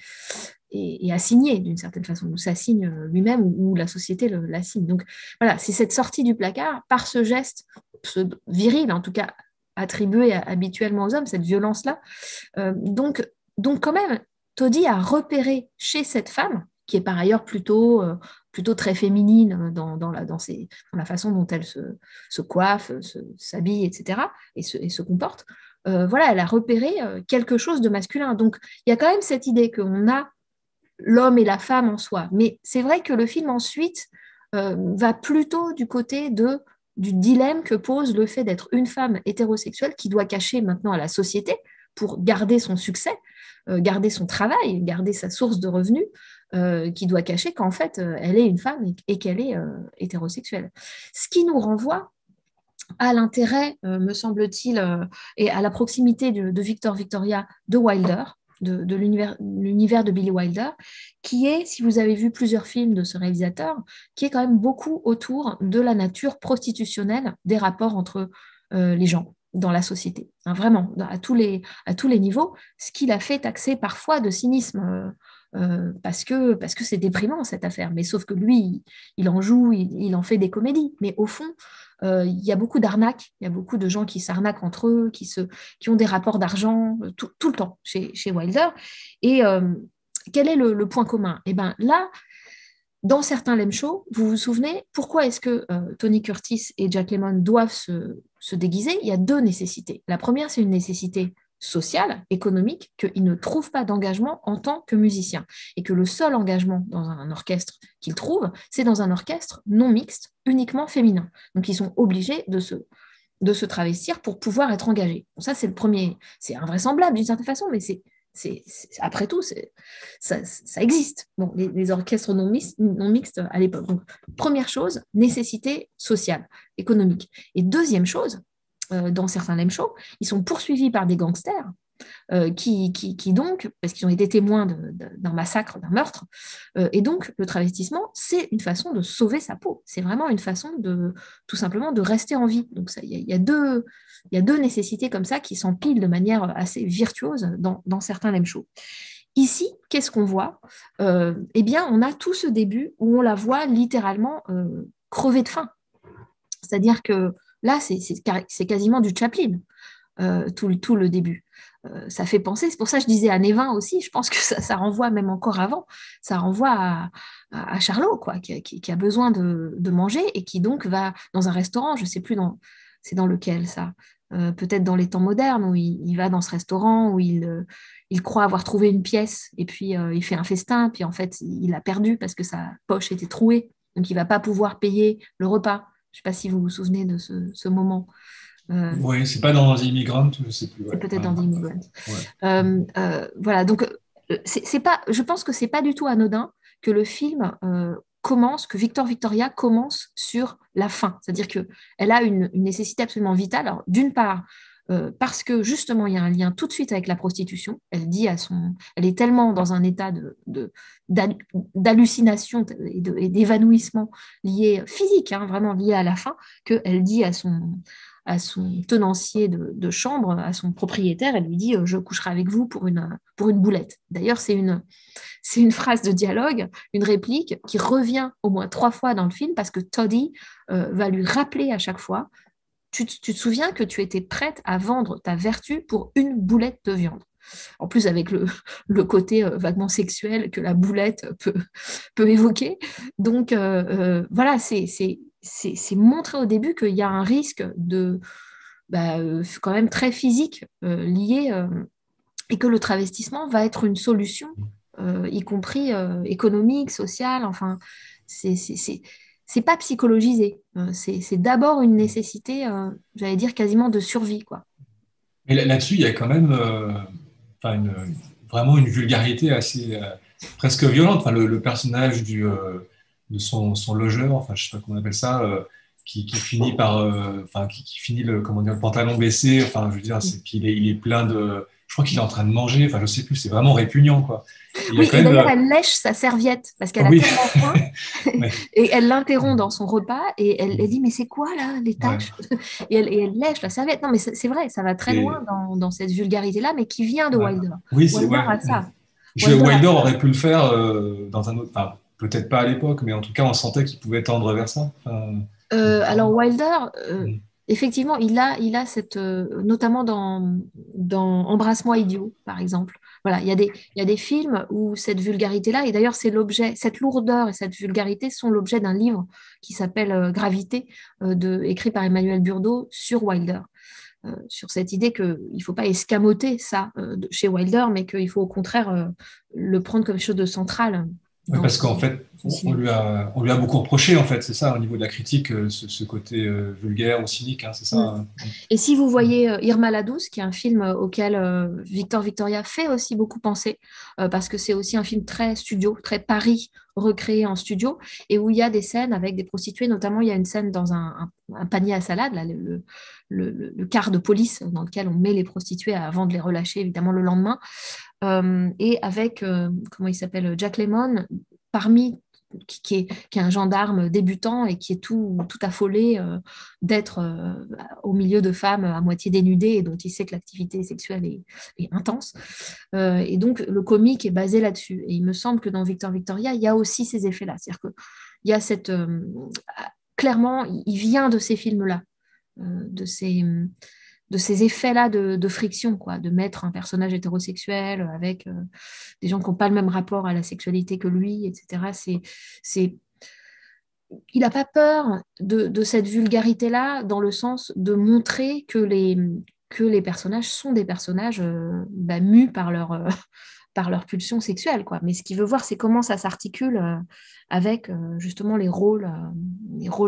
assigné d'une certaine façon, ou s'assigne lui-même, ou la société l'assigne. Donc voilà, c'est cette sortie du placard par ce geste viril, en tout cas attribué habituellement aux hommes, cette violence-là. Donc quand même, Toddy a repéré chez cette femme, qui est par ailleurs plutôt très féminine dans la façon dont elle se coiffe, s'habille, etc., et se comporte, voilà, elle a repéré quelque chose de masculin. Donc, il y a quand même cette idée qu'on a l'homme et la femme en soi. Mais c'est vrai que le film ensuite va plutôt du côté du dilemme que pose le fait d'être une femme hétérosexuelle qui doit cacher maintenant à la société pour garder son succès, garder son travail, garder sa source de revenus, qui doit cacher qu'en fait, elle est une femme et qu'elle est hétérosexuelle. Ce qui nous renvoie à l'intérêt, me semble-t-il, et à la proximité de Victor Victoria de Wilder, de l'univers de Billy Wilder, qui est, si vous avez vu plusieurs films de ce réalisateur, qui est quand même beaucoup autour de la nature prostitutionnelle des rapports entre les gens dans la société. Hein, vraiment, à tous les niveaux, ce qu'il a fait taxer parfois de cynisme. Parce que c'est déprimant cette affaire, mais sauf que lui, il en joue, il en fait des comédies, mais au fond, il y a beaucoup d'arnaques, il y a beaucoup de gens qui s'arnaquent entre eux, qui ont des rapports d'argent tout le temps chez Wilder. Et quel est le point commun? Eh bien là, dans certains Lem Show, vous vous souvenez, pourquoi est-ce que Tony Curtis et Jack Lemmon doivent se déguiser? Il y a deux nécessités. La première, c'est une nécessité sociale, économique, qu'ils ne trouvent pas d'engagement en tant que musicien. Et que le seul engagement dans un orchestre qu'ils trouvent, c'est dans un orchestre non mixte, uniquement féminin. Donc ils sont obligés de se travestir pour pouvoir être engagés. Bon, ça, c'est le premier. C'est invraisemblable d'une certaine façon, mais après tout, ça existe. Bon, les orchestres non mixtes à l'époque. Donc, première chose, nécessité sociale, économique. Et deuxième chose, dans certains Lem Show, ils sont poursuivis par des gangsters qui donc, parce qu'ils ont été témoins d'un massacre, d'un meurtre, et donc le travestissement, c'est une façon de sauver sa peau. C'est vraiment une façon tout simplement de rester en vie. Donc il y a deux nécessités comme ça qui s'empilent de manière assez virtuose dans certains Lem Show. Ici, qu'est-ce qu'on voit? Eh bien, on a tout ce début où on la voit littéralement crever de faim. C'est-à-dire que là, c'est quasiment du Chaplin, tout le début. ça fait penser, c'est pour ça que je disais Années 20 aussi, je pense que ça renvoie même encore avant, ça renvoie à Charlot, quoi, qui a besoin de manger et qui donc va dans un restaurant, je ne sais plus c'est dans lequel ça, peut-être dans les temps modernes, où il va dans ce restaurant, où il croit avoir trouvé une pièce et puis il fait un festin, puis en fait il a perdu parce que sa poche était trouée, donc il ne va pas pouvoir payer le repas. Je ne sais pas si vous vous souvenez de ce moment. Oui, c'est pas dans The Immigrant, je sais plus. C'est Ouais. peut-être dans The Immigrant. Ouais. Voilà, donc c'est pas, je pense que c'est pas du tout anodin que le film commence, que Victor Victoria commence sur la fin. C'est-à-dire qu'elle a une nécessité absolument vitale. Alors, d'une part, parce que justement, il y a un lien tout de suite avec la prostitution. Elle est tellement dans un état d'hallucination et d'évanouissement lié physique, hein, vraiment lié à la faim, qu'elle dit à son tenancier de chambre, à son propriétaire, elle lui dit je coucherai avec vous pour une boulette. D'ailleurs, c'est une phrase de dialogue, une réplique qui revient au moins 3 fois dans le film parce que Toddy va lui rappeler à chaque fois tu te souviens que tu étais prête à vendre ta vertu pour une boulette de viande. En plus, avec le côté vaguement sexuel que la boulette peut évoquer. Donc, voilà, c'est montré au début qu'il y a un risque quand même très physique lié et que le travestissement va être une solution, y compris économique, sociale, enfin, c'est pas psychologisé. C'est d'abord une nécessité, j'allais dire quasiment de survie, quoi. Mais là-dessus, il y a quand même enfin, vraiment une vulgarité assez presque violente. Enfin, le personnage de son logeur, enfin, je sais pas comment on appelle ça, qui finit par, enfin, qui finit comment dire, le pantalon baissé. Enfin, je veux dire, puis il est plein de, je crois qu'il est en train de manger. Enfin, je sais plus. C'est vraiment répugnant, quoi. Et il y a Oui, quand et même, d'ailleurs, elle lèche sa serviette parce qu'elle a oui, tellement faim ouais, et elle l'interrompt dans son repas et elle dit, mais c'est quoi là, les ouais. tâches? Et elle lèche la serviette. Non, mais c'est vrai, ça va très loin Et, dans cette vulgarité-là, mais qui vient de ouais. Wilder. Oui, c'est Wilder ouais. a ça. Wilder a Wilder ça. aurait pu le faire dans un autre, enfin, peut-être pas à l'époque, mais en tout cas, on sentait qu'il pouvait tendre vers ça. Enfin, Alors Wilder, mm. effectivement, il a cette, notamment dans Embrasse-moi idiot, par exemple. Voilà, il y a des films où cette vulgarité-là, et d'ailleurs c'est l'objet, cette lourdeur et cette vulgarité sont l'objet d'un livre qui s'appelle Gravité, écrit par Emmanuel Burdeau sur Wilder. Sur cette idée qu'il ne faut pas escamoter ça chez Wilder, mais qu'il faut au contraire le prendre comme quelque chose de central Ouais, dans parce qu'en fait, son cinéma. on lui a beaucoup reproché, en fait, c'est ça, au niveau de la critique, ce côté vulgaire ou cynique, hein, c'est ça. Mm. Hein. Et si vous voyez Irma la douce, qui est un film auquel Victor Victoria fait aussi beaucoup penser, parce que c'est aussi un film très studio, très Paris recréé en studio, et où il y a des scènes avec des prostituées, notamment il y a une scène dans un panier à salade, là, le car de police dans lequel on met les prostituées avant de les relâcher évidemment le lendemain, et avec, comment il s'appelle, Jack Lemmon, parmi qui est un gendarme débutant et qui est tout affolé d'être au milieu de femmes à moitié dénudées et dont il sait que l'activité sexuelle est intense. Et donc, le comique est basé là-dessus. Et il me semble que dans Victor Victoria, il y a aussi ces effets-là. C'est-à-dire qu'il y a cette... clairement, il vient de ces films-là, de ces effets-là de friction, quoi, de mettre un personnage hétérosexuel avec des gens qui n'ont pas le même rapport à la sexualité que lui, etc. Il n'a pas peur de cette vulgarité-là dans le sens de montrer que les personnages sont des personnages mus par leur pulsion sexuelle, quoi. Mais ce qu'il veut voir, c'est comment ça s'articule avec justement les rôles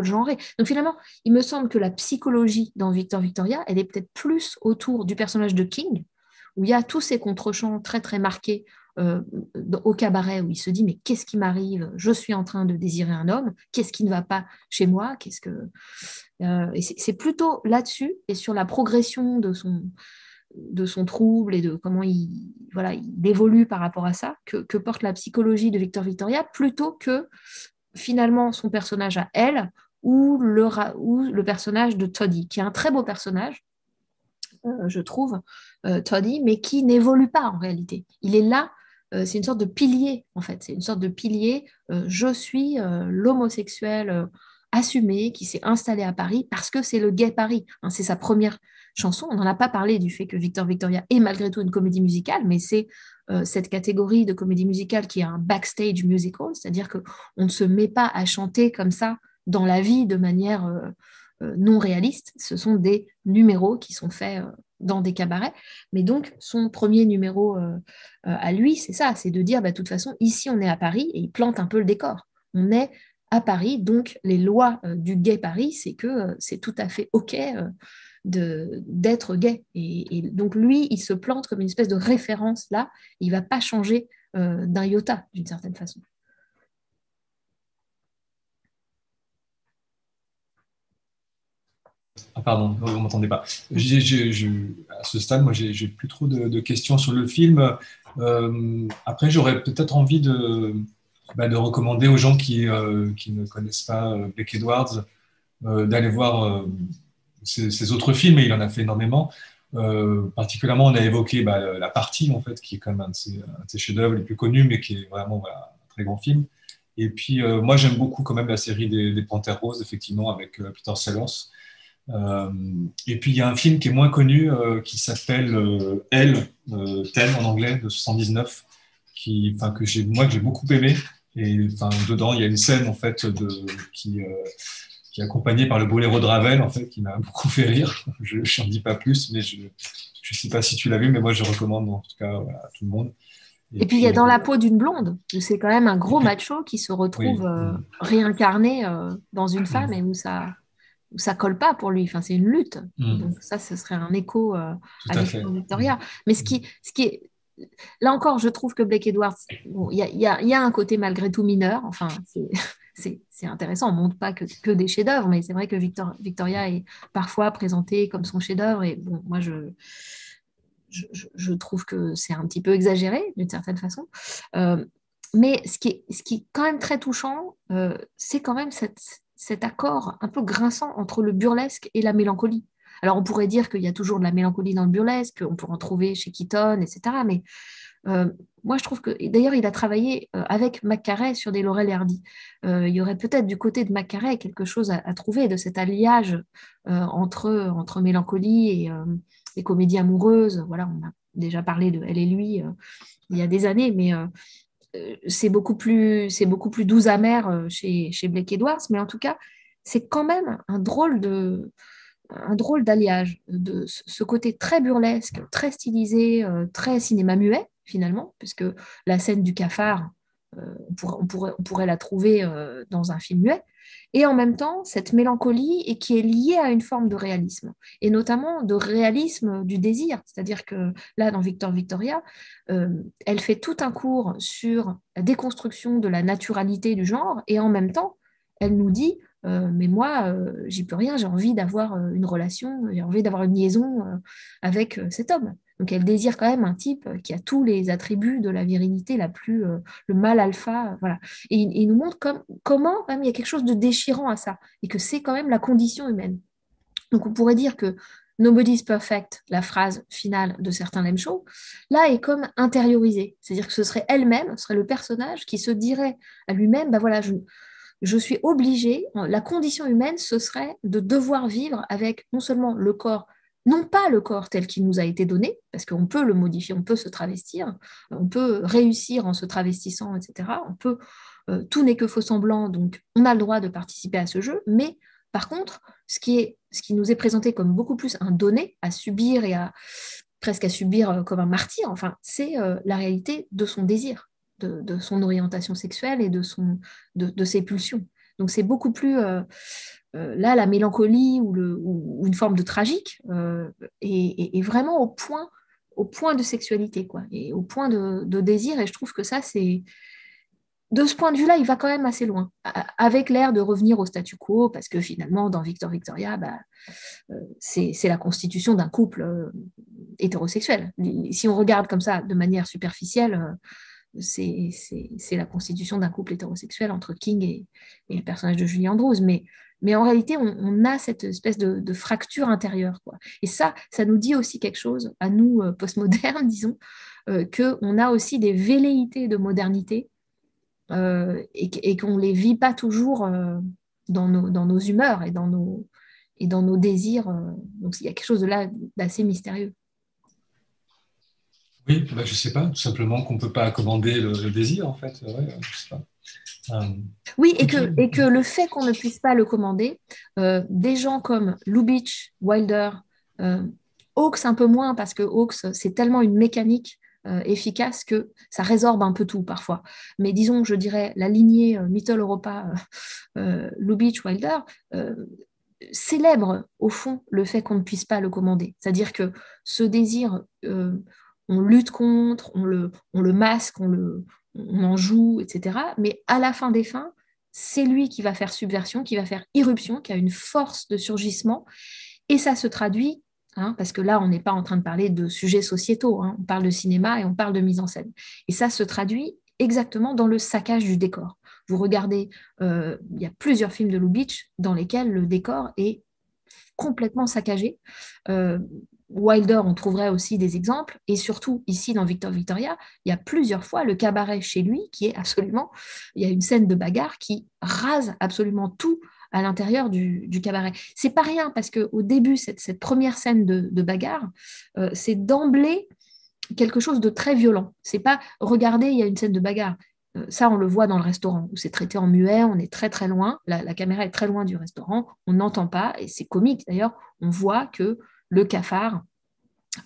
genrés. Donc finalement, il me semble que la psychologie dans Victor Victoria, elle est peut-être plus autour du personnage de King, où il y a tous ces contre-champs très très marqués euh, au cabaret, où il se dit mais qu'est-ce qui m'arrive? Je suis en train de désirer un homme, qu'est-ce qui ne va pas chez moi? Et c'est plutôt là-dessus et sur la progression de son trouble et de comment voilà, il évolue par rapport à ça, que porte la psychologie de Victor Victoria, plutôt que finalement son personnage à elle ou le personnage de Toddy, qui est un très beau personnage, je trouve, Toddy, mais qui n'évolue pas en réalité. Il est là, c'est une sorte de pilier, en fait. C'est une sorte de pilier. Je suis l'homosexuel assumé qui s'est installé à Paris parce que c'est le gay Paris. Hein, c'est sa première chansons. On n'en a pas parlé du fait que Victor Victoria est malgré tout une comédie musicale, mais c'est cette catégorie de comédie musicale qui est un backstage musical, c'est-à-dire qu'on ne se met pas à chanter comme ça dans la vie de manière non réaliste. Ce sont des numéros qui sont faits dans des cabarets. Mais donc, son premier numéro à lui, c'est ça, c'est de dire, de toute façon, ici, on est à Paris, et il plante un peu le décor. On est à Paris, donc les lois du gay Paris, c'est que c'est tout à fait OK d'être gay. Et donc, lui, il se plante comme une espèce de référence là. Il ne va pas changer d'un iota, d'une certaine façon. Ah, pardon, vous ne m'entendez pas. À ce stade, moi, j'ai plus trop de questions sur le film. Après, j'aurais peut-être envie de recommander aux gens qui ne connaissent pas Blake Edwards d'aller voir ses autres films, et il en a fait énormément. Particulièrement, on a évoqué La Partie, en fait, qui est quand même un de ses chefs-d'œuvre les plus connus, mais qui est vraiment voilà, un très grand film. Et puis, moi, j'aime beaucoup quand même la série des Panthères Roses, effectivement, avec Peter Sellers. Euh, et puis il y a un film qui est moins connu qui s'appelle Elle, Ten en anglais, de 79, que j'ai beaucoup aimé. Et dedans, il y a une scène en fait qui est accompagnée par le boléro de Ravel, en fait, qui m'a beaucoup fait rire. Je n'en dis pas plus, mais je ne sais pas si tu l'as vu, mais moi je recommande en tout cas voilà, à tout le monde. Et puis il y a Dans la peau d'une blonde, où c'est quand même un gros macho qui se retrouve oui. réincarné dans une femme et où ça colle pas pour lui. Enfin, c'est une lutte. Donc ça, ce serait un écho à Victor Victoria. Mais ce qui est là encore, je trouve que Blake Edwards, bon, il y a un côté malgré tout mineur. Enfin, c'est intéressant. On ne montre pas que des chefs-d'œuvre, mais c'est vrai que Victoria est parfois présenté comme son chef-d'œuvre. Et bon, moi, je trouve que c'est un petit peu exagéré d'une certaine façon. Mais ce qui est quand même très touchant, c'est quand même cet accord un peu grinçant entre le burlesque et la mélancolie. Alors on pourrait dire qu'il y a toujours de la mélancolie dans le burlesque, on pourrait en trouver chez Keaton, etc. Mais moi je trouve que, d'ailleurs il a travaillé avec Mac Carey sur des Laurel et Hardy. Il y aurait peut-être du côté de Mac Carey quelque chose à trouver de cet alliage entre mélancolie et comédie amoureuse. Voilà, on a déjà parlé de Elle et lui il y a des années, mais c'est beaucoup plus doux amer chez Blake Edwards, mais en tout cas, c'est quand même un drôle d'alliage de ce côté très burlesque, très stylisé, très cinéma muet finalement, puisque la scène du cafard, on pourrait la trouver dans un film muet, et en même temps cette mélancolie et qui est liée à une forme de réalisme, et notamment de réalisme du désir, c'est-à-dire que là dans Victor Victoria, elle fait tout un cours sur la déconstruction de la naturalité du genre, et en même temps elle nous dit mais moi, j'y peux rien, j'ai envie d'avoir une relation, j'ai envie d'avoir une liaison avec cet homme. Donc elle désire quand même un type qui a tous les attributs de la virilité le mâle alpha, voilà. Et il nous montre comment même il y a quelque chose de déchirant à ça, et que c'est quand même la condition humaine. Donc on pourrait dire que Nobody's perfect, la phrase finale de certains Lem Show, là est comme intériorisée. C'est-à-dire que ce serait elle-même, ce serait le personnage qui se dirait à lui-même, bah voilà, je suis obligée, la condition humaine, ce serait de devoir vivre avec non seulement le corps, non pas le corps tel qu'il nous a été donné, parce qu'on peut le modifier, on peut se travestir, on peut réussir en se travestissant, etc. Tout n'est que faux semblant, donc on a le droit de participer à ce jeu, mais par contre, ce qui nous est présenté comme beaucoup plus un donné à subir et presque à subir comme un martyr, enfin, c'est la réalité de son désir, de son orientation sexuelle et de ses pulsions. Donc c'est beaucoup plus là la mélancolie ou une forme de tragique est vraiment au point de sexualité, quoi, et au point de désir. Et je trouve que ça, c'est de ce point de vue-là, il va quand même assez loin, avec l'air de revenir au statu quo, parce que finalement, dans Victor Victoria, c'est la constitution d'un couple hétérosexuel. Si on regarde comme ça de manière superficielle, c'est la constitution d'un couple hétérosexuel entre King et le personnage de Julie Andrews. Mais en réalité, on a cette espèce de fracture intérieure, quoi. Et ça nous dit aussi quelque chose, à nous, postmodernes, disons, qu'on a aussi des velléités de modernité et qu'on ne les vit pas toujours dans nos humeurs et et dans nos désirs. Donc il y a quelque chose de là d'assez mystérieux. Oui, bah, je sais pas, tout simplement qu'on peut pas commander le désir, en fait. Ouais, je sais pas. Oui, Ok. et que le fait qu'on ne puisse pas le commander, des gens comme Lubitsch, Wilder, euh, Hawks un peu moins, parce que Hawks, c'est tellement une mécanique efficace que ça résorbe un peu tout parfois. Mais disons, je dirais, la lignée Mitteleuropa, Lubitsch, Wilder, euh, célèbre au fond le fait qu'on ne puisse pas le commander. C'est-à-dire que ce désir, on lutte contre, on le masque, on en joue, etc. Mais à la fin des fins, c'est lui qui va faire subversion, qui va faire irruption, qui a une force de surgissement. Et ça se traduit, hein, parce que là, on n'est pas en train de parler de sujets sociétaux, hein, on parle de cinéma et on parle de mise en scène. Et ça se traduit exactement dans le saccage du décor. Vous regardez, il y a plusieurs films de Lubitsch dans lesquels le décor est complètement saccagé. Euh, Wilder, on trouverait aussi des exemples, et surtout ici dans Victor Victoria, il y a plusieurs fois le cabaret chez lui qui est absolument, il y a une scène de bagarre qui rase absolument tout à l'intérieur du cabaret. C'est pas rien parce qu'au début, cette première scène de bagarre, c'est d'emblée quelque chose de très violent. C'est pas, regardez, il y a une scène de bagarre. Ça, on le voit dans le restaurant, où c'est traité en muet, on est très très loin, la caméra est très loin du restaurant, on n'entend pas, et c'est comique d'ailleurs, on voit que le cafard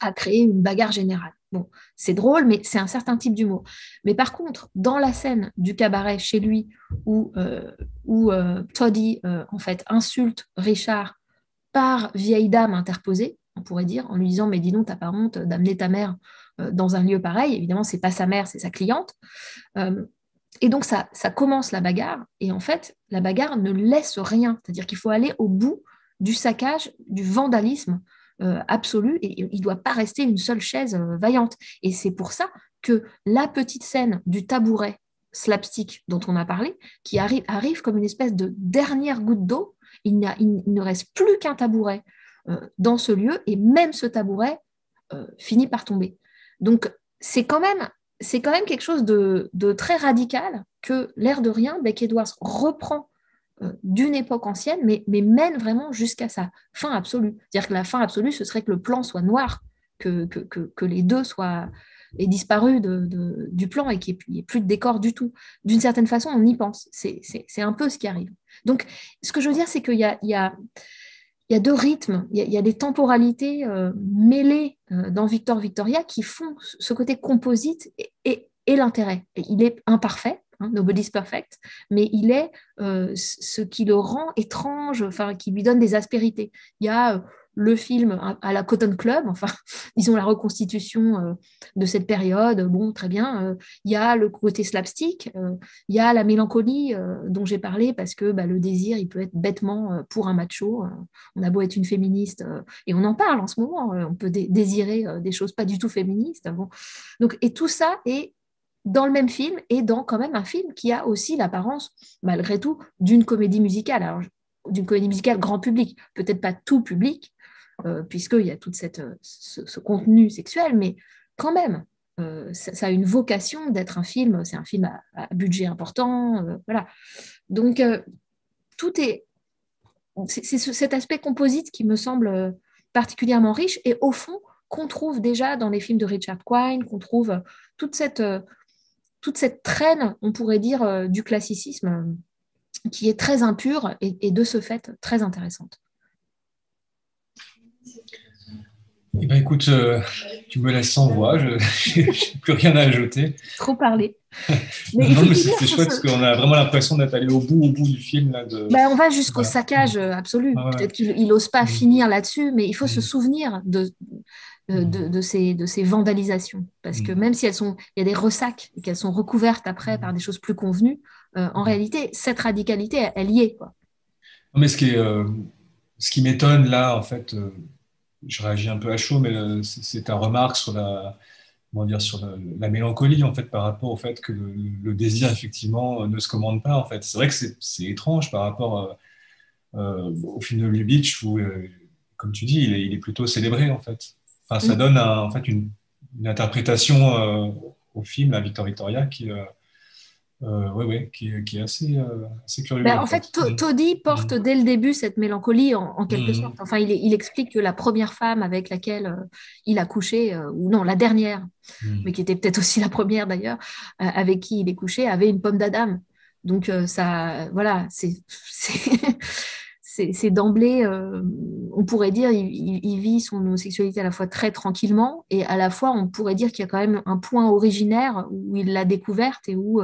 a créé une bagarre générale. Bon, c'est drôle, mais c'est un certain type d'humour. Mais par contre, dans la scène du cabaret chez lui, où Toddy, en fait, insulte Richard par vieille dame interposée, on pourrait dire, en lui disant, mais dis donc, t'as pas honte d'amener ta mère dans un lieu pareil. Évidemment, c'est pas sa mère, c'est sa cliente. Et donc, ça commence la bagarre. Et en fait, la bagarre ne laisse rien. C'est-à-dire qu'il faut aller au bout du saccage, du vandalisme absolu. Et il ne doit pas rester une seule chaise vaillante. Et c'est pour ça que la petite scène du tabouret slapstick dont on a parlé, qui arrive comme une espèce de dernière goutte d'eau, il ne reste plus qu'un tabouret dans ce lieu. Et même ce tabouret finit par tomber. Donc, c'est quand même quelque chose de très radical que, l'air de rien, Beck Edwards reprend d'une époque ancienne, mais mène vraiment jusqu'à sa fin absolue. C'est-à-dire que la fin absolue, ce serait que le plan soit noir, que les deux aient disparu du plan et qu'il n'y ait plus de décor du tout. D'une certaine façon, on y pense. C'est un peu ce qui arrive. Donc, ce que je veux dire, c'est qu'il y a deux rythmes, il y a des temporalités mêlées dans Victor Victoria qui font ce côté composite et l'intérêt. Et il est imparfait, hein, nobody's perfect, mais il est ce qui le rend étrange, enfin, qui lui donne des aspérités. Il y a le film à la Cotton Club, enfin, disons la reconstitution de cette période, bon, très bien. Il y a le côté slapstick, il y a la mélancolie dont j'ai parlé, parce que bah, le désir, il peut être bêtement pour un macho. On a beau être une féministe, et on en parle en ce moment, on peut désirer des choses pas du tout féministes. Bon. Donc, et tout ça est dans le même film et dans quand même un film qui a aussi l'apparence, malgré tout, d'une comédie musicale. Alors, d'une comédie musicale grand public, peut-être pas tout public, puisqu'il y a tout ce contenu sexuel, mais quand même, ça a une vocation d'être un film, c'est un film à budget important, voilà. Donc, tout c'est cet aspect composite qui me semble particulièrement riche et au fond qu'on trouve déjà dans les films de Richard Quine, qu'on trouve toute cette traîne, on pourrait dire, du classicisme qui est très impure et de ce fait très intéressante. Eh ben, écoute, tu me laisses sans voix, je n'ai plus rien à ajouter. Trop parlé. Mais non, mais c'est chouette parce qu'on a vraiment l'impression d'être allé au bout du film. Là, on va jusqu'au saccage absolu. Ah ouais. Peut-être qu'il n'ose pas finir là-dessus, mais il faut se souvenir de ces vandalisations. Parce que même si il y a des ressacs et qu'elles sont recouvertes après par des choses plus convenues, en réalité, cette radicalité, elle y est, quoi. Non, mais ce qui m'étonne là, en fait, je réagis un peu à chaud, mais c'est ta remarque sur la mélancolie, en fait, par rapport au fait que le désir, effectivement, ne se commande pas, en fait. C'est vrai que c'est étrange par rapport au film de Lubitsch où, comme tu dis, il est plutôt célébré, en fait. Enfin, ça donne, en fait, une interprétation au film, à Victor Victoria, qui ouais, qui est assez curieux Ben, en en fait, fait. Mm. Toddy porte Mm. dès le début cette mélancolie en quelque sorte. Mm. Enfin, il explique que la première femme avec laquelle il a couché, ou non, la dernière, mais Mm. qui était peut-être aussi la première d'ailleurs, avec qui il est couché, avait une pomme d'Adam. Donc ça, voilà, c'est d'emblée, on pourrait dire, il vit son homosexualité à la fois très tranquillement et à la fois, on pourrait dire qu'il y a quand même un point originaire où il l'a découverte et où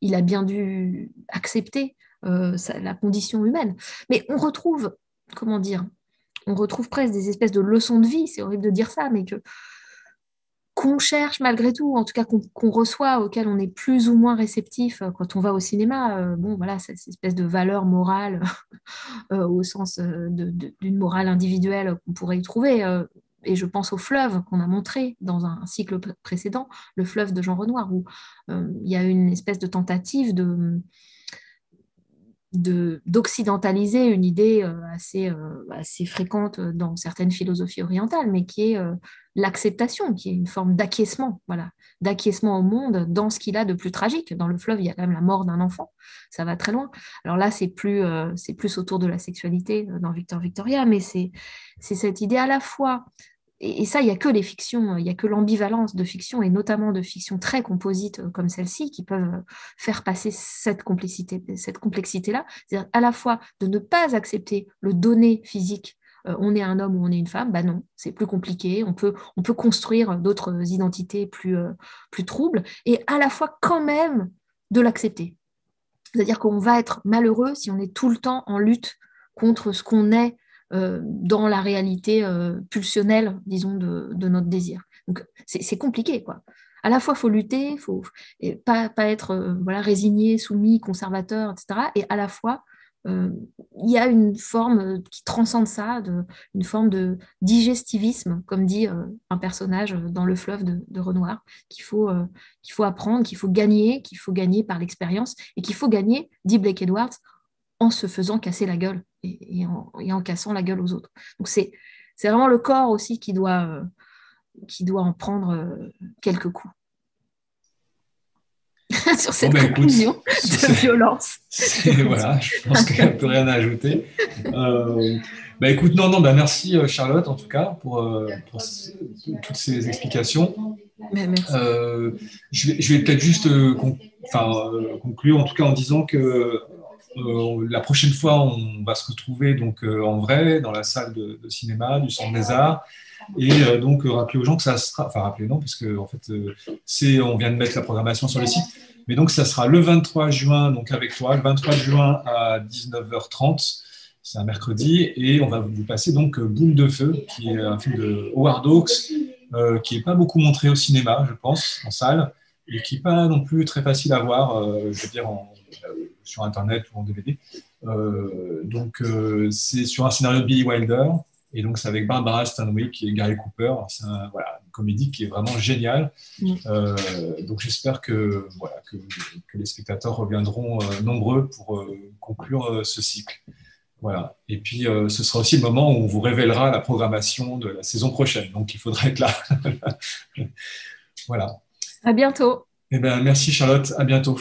il a bien dû accepter la condition humaine. Mais on retrouve, comment dire, on retrouve presque des espèces de leçons de vie, c'est horrible de dire ça, mais qu'on cherche malgré tout, en tout cas qu'on reçoit, auquel on est plus ou moins réceptif quand on va au cinéma. Bon, voilà, cette espèce de valeur morale au sens d'une morale individuelle qu'on pourrait y trouver. Et je pense au fleuve qu'on a montré dans un cycle précédent, le fleuve de Jean Renoir, où il y a une espèce de tentative d'occidentaliser une idée assez fréquente dans certaines philosophies orientales, mais qui est l'acceptation, qui est une forme d'acquiescement, voilà, d'acquiescement au monde dans ce qu'il a de plus tragique. Dans le fleuve, il y a quand même la mort d'un enfant, ça va très loin. Alors là, c'est plus autour de la sexualité dans Victor Victoria, mais c'est cette idée à la fois et ça, il n'y a que les fictions, il n'y a que l'ambivalence de fiction, et notamment de fictions très composites comme celle-ci, qui peuvent faire passer cette complexité-là. C'est-à-dire à la fois de ne pas accepter le donné physique, on est un homme ou on est une femme, bah non, c'est plus compliqué, on peut construire d'autres identités plus troubles, et à la fois quand même de l'accepter. C'est-à-dire qu'on va être malheureux si on est tout le temps en lutte contre ce qu'on est dans la réalité pulsionnelle, disons, de notre désir. Donc, c'est compliqué, quoi. À la fois, il faut lutter, il faut et pas être voilà, résigné, soumis, conservateur, etc. Et à la fois, euh, il y a une forme qui transcende ça, une forme de digestivisme, comme dit un personnage dans Le fleuve de Renoir, qu'il faut apprendre, qu'il faut gagner par l'expérience, et qu'il faut gagner, dit Blake Edwards, en se faisant casser la gueule et en cassant la gueule aux autres. Donc c'est vraiment le corps aussi qui doit en prendre quelques coups. Sur Bon, cette ben écoute, conclusion de violence. voilà, je pense qu'il n'y a plus rien à ajouter. Bah écoute, non, bah merci Charlotte en tout cas pour toutes ces explications. Mais merci. Je vais peut-être juste conclure en tout cas en disant que la prochaine fois on va se retrouver donc en vrai dans la salle de cinéma du Centre des Arts. Et donc, rappeler aux gens que ça sera, enfin, rappeler non, parce que en fait, on vient de mettre la programmation sur le site, mais donc ça sera le 23 juin, donc avec toi, le 23 juin à 19h30, c'est un mercredi, et on va vous passer donc Boule de feu, qui est un film de Howard Hawks, qui n'est pas beaucoup montré au cinéma, je pense, en salle, et qui n'est pas non plus très facile à voir, je veux dire, sur Internet ou en DVD. C'est sur un scénario de Billy Wilder. Et donc, c'est avec Barbara Stanwyck et Gary Cooper. C'est une comédie qui est vraiment géniale. Donc, j'espère que les spectateurs reviendront nombreux pour conclure ce cycle. Voilà. Et puis, ce sera aussi le moment où on vous révélera la programmation de la saison prochaine. Donc, il faudra être là. Voilà. À bientôt. Eh bien, merci Charlotte. À bientôt.